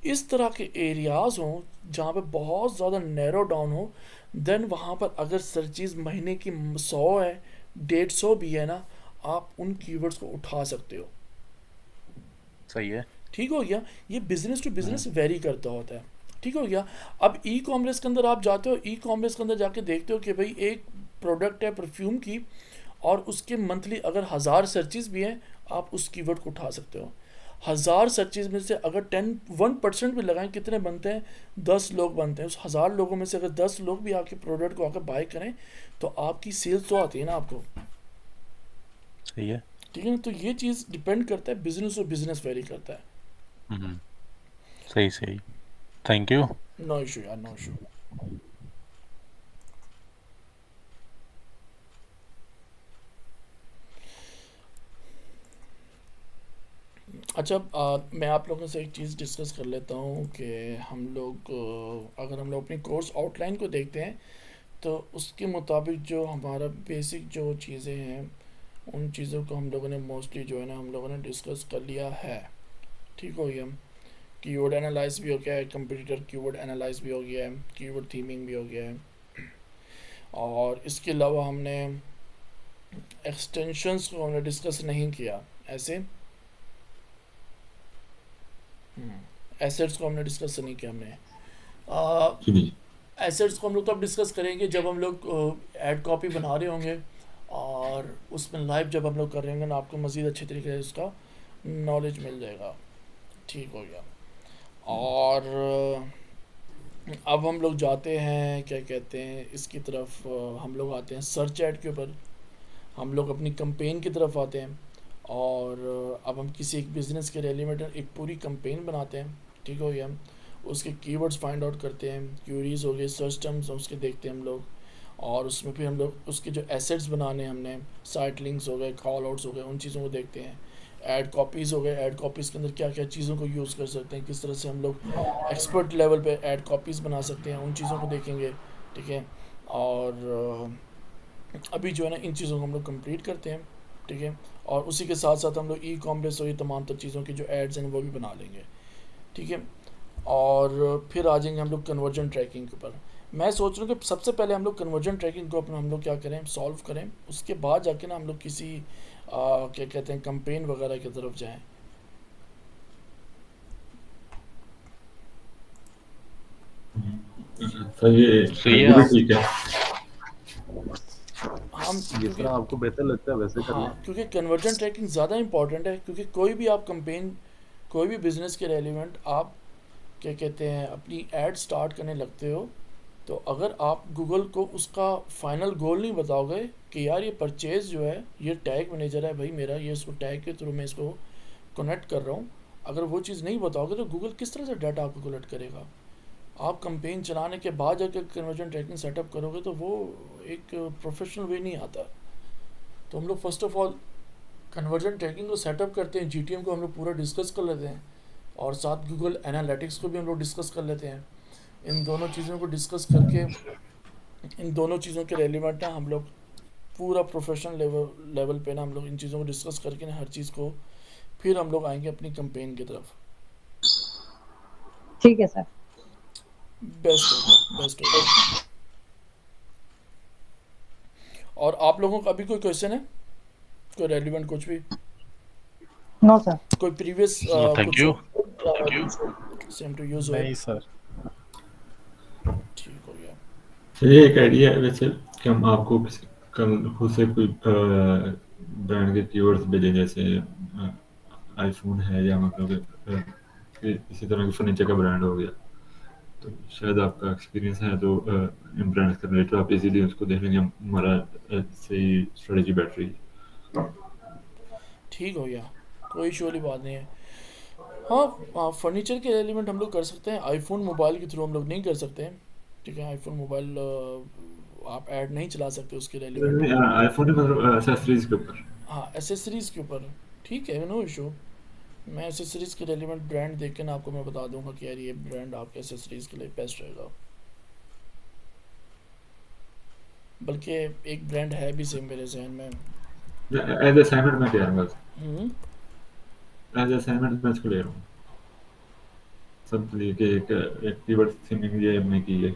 इस तरह के एरियाज़ हों जहाँ पे बहुत ज़्यादा नैरो डाउन हो, देन वहाँ पर अगर सर्चेज महीने की 100 है, 150 भी है ना, आप उन कीवर्ड्स को उठा सकते हो, सही है। ठीक हो गया। ये business to hmm, business vary करता होता है, ठीक हो गया। अब ई कॉमर्स के अंदर आप जाते हो, ई कॉमर्स के अंदर जाके देखते हो कि भाई एक प्रोडक्ट है परफ्यूम की, और उसके मंथली अगर 1000 सर्चेज भी हैं, आप उस कीवर्ड को उठा सकते हो। 1000 सर्चेज में से अगर 1% भी लगाएं, कितने बनते हैं? 10 लोग बनते हैं। उस 1000 लोगों में से अगर 10 लोग भी आपके प्रोडक्ट को आकर बाय करें, तो आपकी सेल्स तो आती है ना आपको, सही है। ठीक है ना। तो ये चीज़ डिपेंड करता है, बिजनेस और बिजनेस वेरी करता है। हम्म, सही सही। Thank you. नो इशू यार, नो इशू। अच्छा, मैं आप लोगों से एक चीज़ डिस्कस कर लेता हूँ कि हम लोग अगर हम लोग अपनी कोर्स आउटलाइन को देखते हैं, तो उसके मुताबिक जो हमारा बेसिक जो चीज़ें हैं, उन चीज़ों को हम लोगों ने मोस्टली जो है ना, हम लोगों ने डिस्कस कर लिया है, ठीक हो गया। कीवर्ड एनालाइज भी हो गया है, कंप्यूटर कीवर्ड एनालाइज भी हो गया है, कीवर्ड थीमिंग भी हो गया है, और इसके अलावा हमने एक्सटेंशंस को हमने डिस्कस नहीं किया ऐसे। एसेट्स को हमने डिस्कस नहीं किया हमने। जी जी एसेट्स को हम लोग तो अब डिस्कस करेंगे जब हम लोग ऐड कॉपी बना रहे होंगे, और उसमें लाइव जब हम लोग कर रहे होंगे ना, आपको मज़ीद अच्छे तरीके से उसका नॉलेज मिल जाएगा, ठीक हो गया। और अब हम लोग जाते हैं, क्या कहते हैं, इसकी तरफ हम लोग आते हैं सर्च ऐड के ऊपर, हम लोग अपनी कंपेन की तरफ आते हैं। और अब हम किसी एक बिज़नेस के रेलिवेंट एक पूरी कंपेन बनाते हैं, ठीक हो गया। उसके कीवर्ड्स फाइंड आउट करते हैं, क्यूरीज हो गए, सर्च टर्म्स उसके देखते हैं हम लोग, और उसमें फिर हम लोग उसके जो एसेट्स बनाने हैं हमने, साइट लिंक्स हो गए, कॉल आउट्स हो गए, उन चीज़ों को देखते हैं। ऐड कॉपीज़ हो गए, ऐड कॉपीज़ के अंदर क्या क्या चीज़ों को यूज़ कर सकते हैं, किस तरह से हम लोग एक्सपर्ट लेवल पे ऐड कॉपीज़ बना सकते हैं, उन चीज़ों को देखेंगे, ठीक है। और अभी जो है ना इन चीज़ों को हम लोग कंप्लीट करते हैं, ठीक है। और उसी के साथ साथ हम लोग ई कॉमर्स और ये तमाम तर चीज़ों की जो एड्स हैं वो भी बना लेंगे, ठीक है। और फिर आ जाएंगे हम लोग कन्वर्जन ट्रैकिंग के ऊपर। मैं सोच रहा हूँ कि सबसे पहले हम लोग कन्वर्जन ट्रैकिंग को अपना हम लोग क्या करें, सॉल्व करें, उसके बाद जाके ना हम लोग किसी क्या कहते हैं कंपेन वगैरह की तरफ जाएं। सर ये सही है वो भी आप ठीक है। हम जिस क्योंकि तरह आपको बेहतर लगता है वैसे कर लें। हाँ, क्योंकि कन्वर्जन ट्रैकिंग ज़्यादा इंपॉर्टेंट है, क्योंकि कोई भी आप कंपेन, कोई भी बिज़नेस के रेलिवेंट आप क्या कहते हैं अपनी एड स्टार्ट करने लगते हो, तो अगर आप गूगल को उसका फाइनल गोल नहीं बताओगे कि यार ये परचेज़ जो है ये टैग मैनेजर है भाई मेरा, ये इसको टैग के थ्रू मैं इसको कनेक्ट कर रहा हूँ, अगर वो चीज़ नहीं बताओगे तो गूगल किस तरह से डाटा आपको कलेक्ट करेगा। आप कंपेन चलाने के बाद जाकर कन्वर्जन ट्रैकिंग सेटअप करोगे तो वो एक प्रोफेशनल वे नहीं आता। तो हम लोग first of all conversion tracking को सेटअप करते हैं, जीटीएम को हम लोग पूरा डिस्कस कर लेते हैं, और साथ गूगल एनालिटिक्स को भी हम लोग डिस्कस कर लेते हैं। इन दोनों चीज़ों को डिस्कस करके इन दोनों चीज़ों के रेलिवेंट ना हम लोग पूरा प्रोफेशनल लेवल पे ना हम लोग इन चीज़ों को डिस्कस करके ना हर चीज़ को फिर हम लोग आएंगे अपनी कंपेन की तरफ। ठीक है सर। बेस्ट होगा, बेस्ट होगा। और आप लोगों का अभी कोई क्वेश्चन है, कोई रेलिवेंट कुछ भी, नो सर। कोई प्रीवियस थैंक कुछ यू। सेम टू यूज हो? नहीं सर। ठीक हो गया। ये एक आइडिया है वैसे कि हम आपको कल खुद से कोई ब्रांड के कीवर्ड्स भेजें, जैसे आईफोन है या मतलब इसी तरह के फर्नीचर का ब्रांड हो गया, तो शायद आपका एक्सपीरियंस है तो इन ब्रांड्स का रिलेटेड आप इजीली उसको देख लेंगे, हमारा सही स्ट्रेटजी बैठ रही है। ठीक हो गया, कोई इशू वाली बात नहीं है। हाँ, फर्नीचर के एलिमेंट हम लोग कर सकते हैं, आईफोन मोबाइल के थ्रू हम लोग नहीं कर सकते हैं, ठीक है। आईफोन मोबाइल आप ऐड नहीं चला सकते उसके रेलिवेंट। आईफोन मतलब एक्सेसरीज के ऊपर। हाँ, एसेसरीज़ के ऊपर ठीक है, नो इशू। मैं एसेसरीज़ के रेलिवेंट ब्रांड देख के ना आपको मैं बता दूंगा कि यार ये ब्रांड आपके एसेसरीज़ के लिए बेस्ट रहेगा। बल्कि एक ब्रांड है भी सेम मेरे जहन में। एज असाइनमेंट मैं कह रहा हूँ, हम्म, एज असाइनमेंट मैं इसको ले रहा हूँ सब लिए कि एक कीवर्ड थीमिंग ये हमने की है।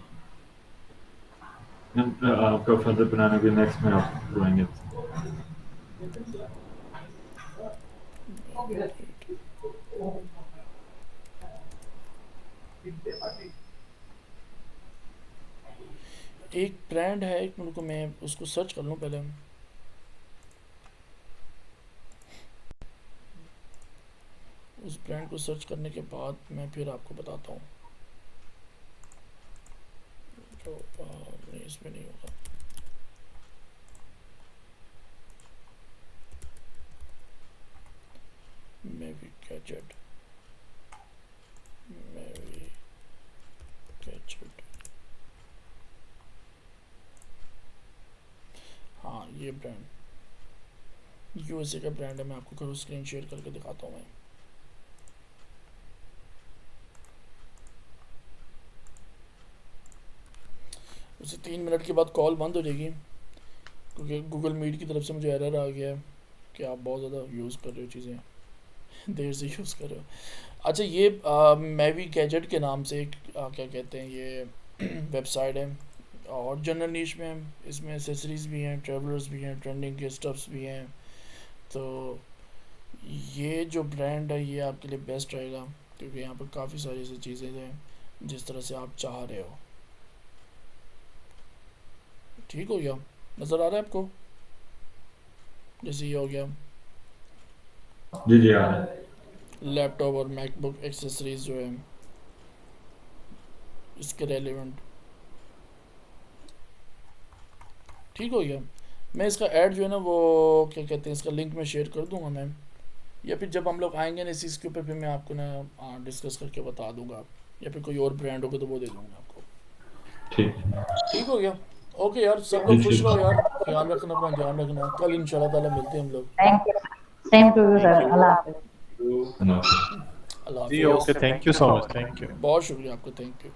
आपका फर्दर बनाने के नेक्स्ट में आप बुलाएंगे। एक ब्रांड है, एक मिनट को मैं उसको सर्च कर लूँ पहले। उस ब्रांड को सर्च करने के बाद मैं फिर आपको बताता हूँ। तो नहीं, इसमें नहीं होगा। Maybe gadget, maybe gadget। हाँ, ये ब्रांड यूएसए का ब्रांड है, मैं आपको करो स्क्रीन शेयर करके दिखाता हूँ मैं। उसे 3 मिनट के बाद कॉल बंद हो जाएगी, क्योंकि गूगल मीट की तरफ से मुझे एरर आ गया है कि आप बहुत ज़्यादा यूज़ कर रहे हो चीज़ें, देर से यूज़ कर रहे हो। अच्छा, ये मैवी गैजेट के नाम से एक क्या कहते हैं ये वेबसाइट है, और जनरल नीश में है। इसमें एसेसरीज़ भी हैं, ट्रैवलर्स भी हैं, ट्रेंडिंग के स्टफ्स भी हैं। तो ये जो ब्रांड है ये आपके लिए बेस्ट रहेगा, क्योंकि यहाँ पर काफ़ी सारी ऐसी चीज़ें हैं जिस तरह से आप चाह रहे हो। ठीक हो गया, नज़र आ रहा है आपको? जैसे ये हो गया जी जी आ रहा है। लैपटॉप और मैकबुक एक्सेसरीज जो है इसके रेलिवेंट। ठीक हो गया। मैं इसका ऐड जो है ना वो क्या कहते हैं इसका लिंक मैं शेयर कर दूंगा मैम, या फिर जब हम लोग आएंगे ना इस चीज़ के ऊपर फिर मैं आपको ना डिस्कस करके बता दूंगा, या फिर कोई और ब्रांड होगा तो वो दे दूंगा आपको। ठीक ठीक हो गया। ओके यार, सब जी लोग खुश ठीक रहो यार, ख्याल रखना, अपना ध्यान रखना, कल इंशाल्लाह ताला मिलते हैं हम लोग। Thank you, same to you sir, अल्लाह हाफिज। अल्लाह हाफिज़। अल्लाह जी हाफिज़। Okay, thank you so much, thank you. बहुत शुक्रिया आपका, थैंक यू।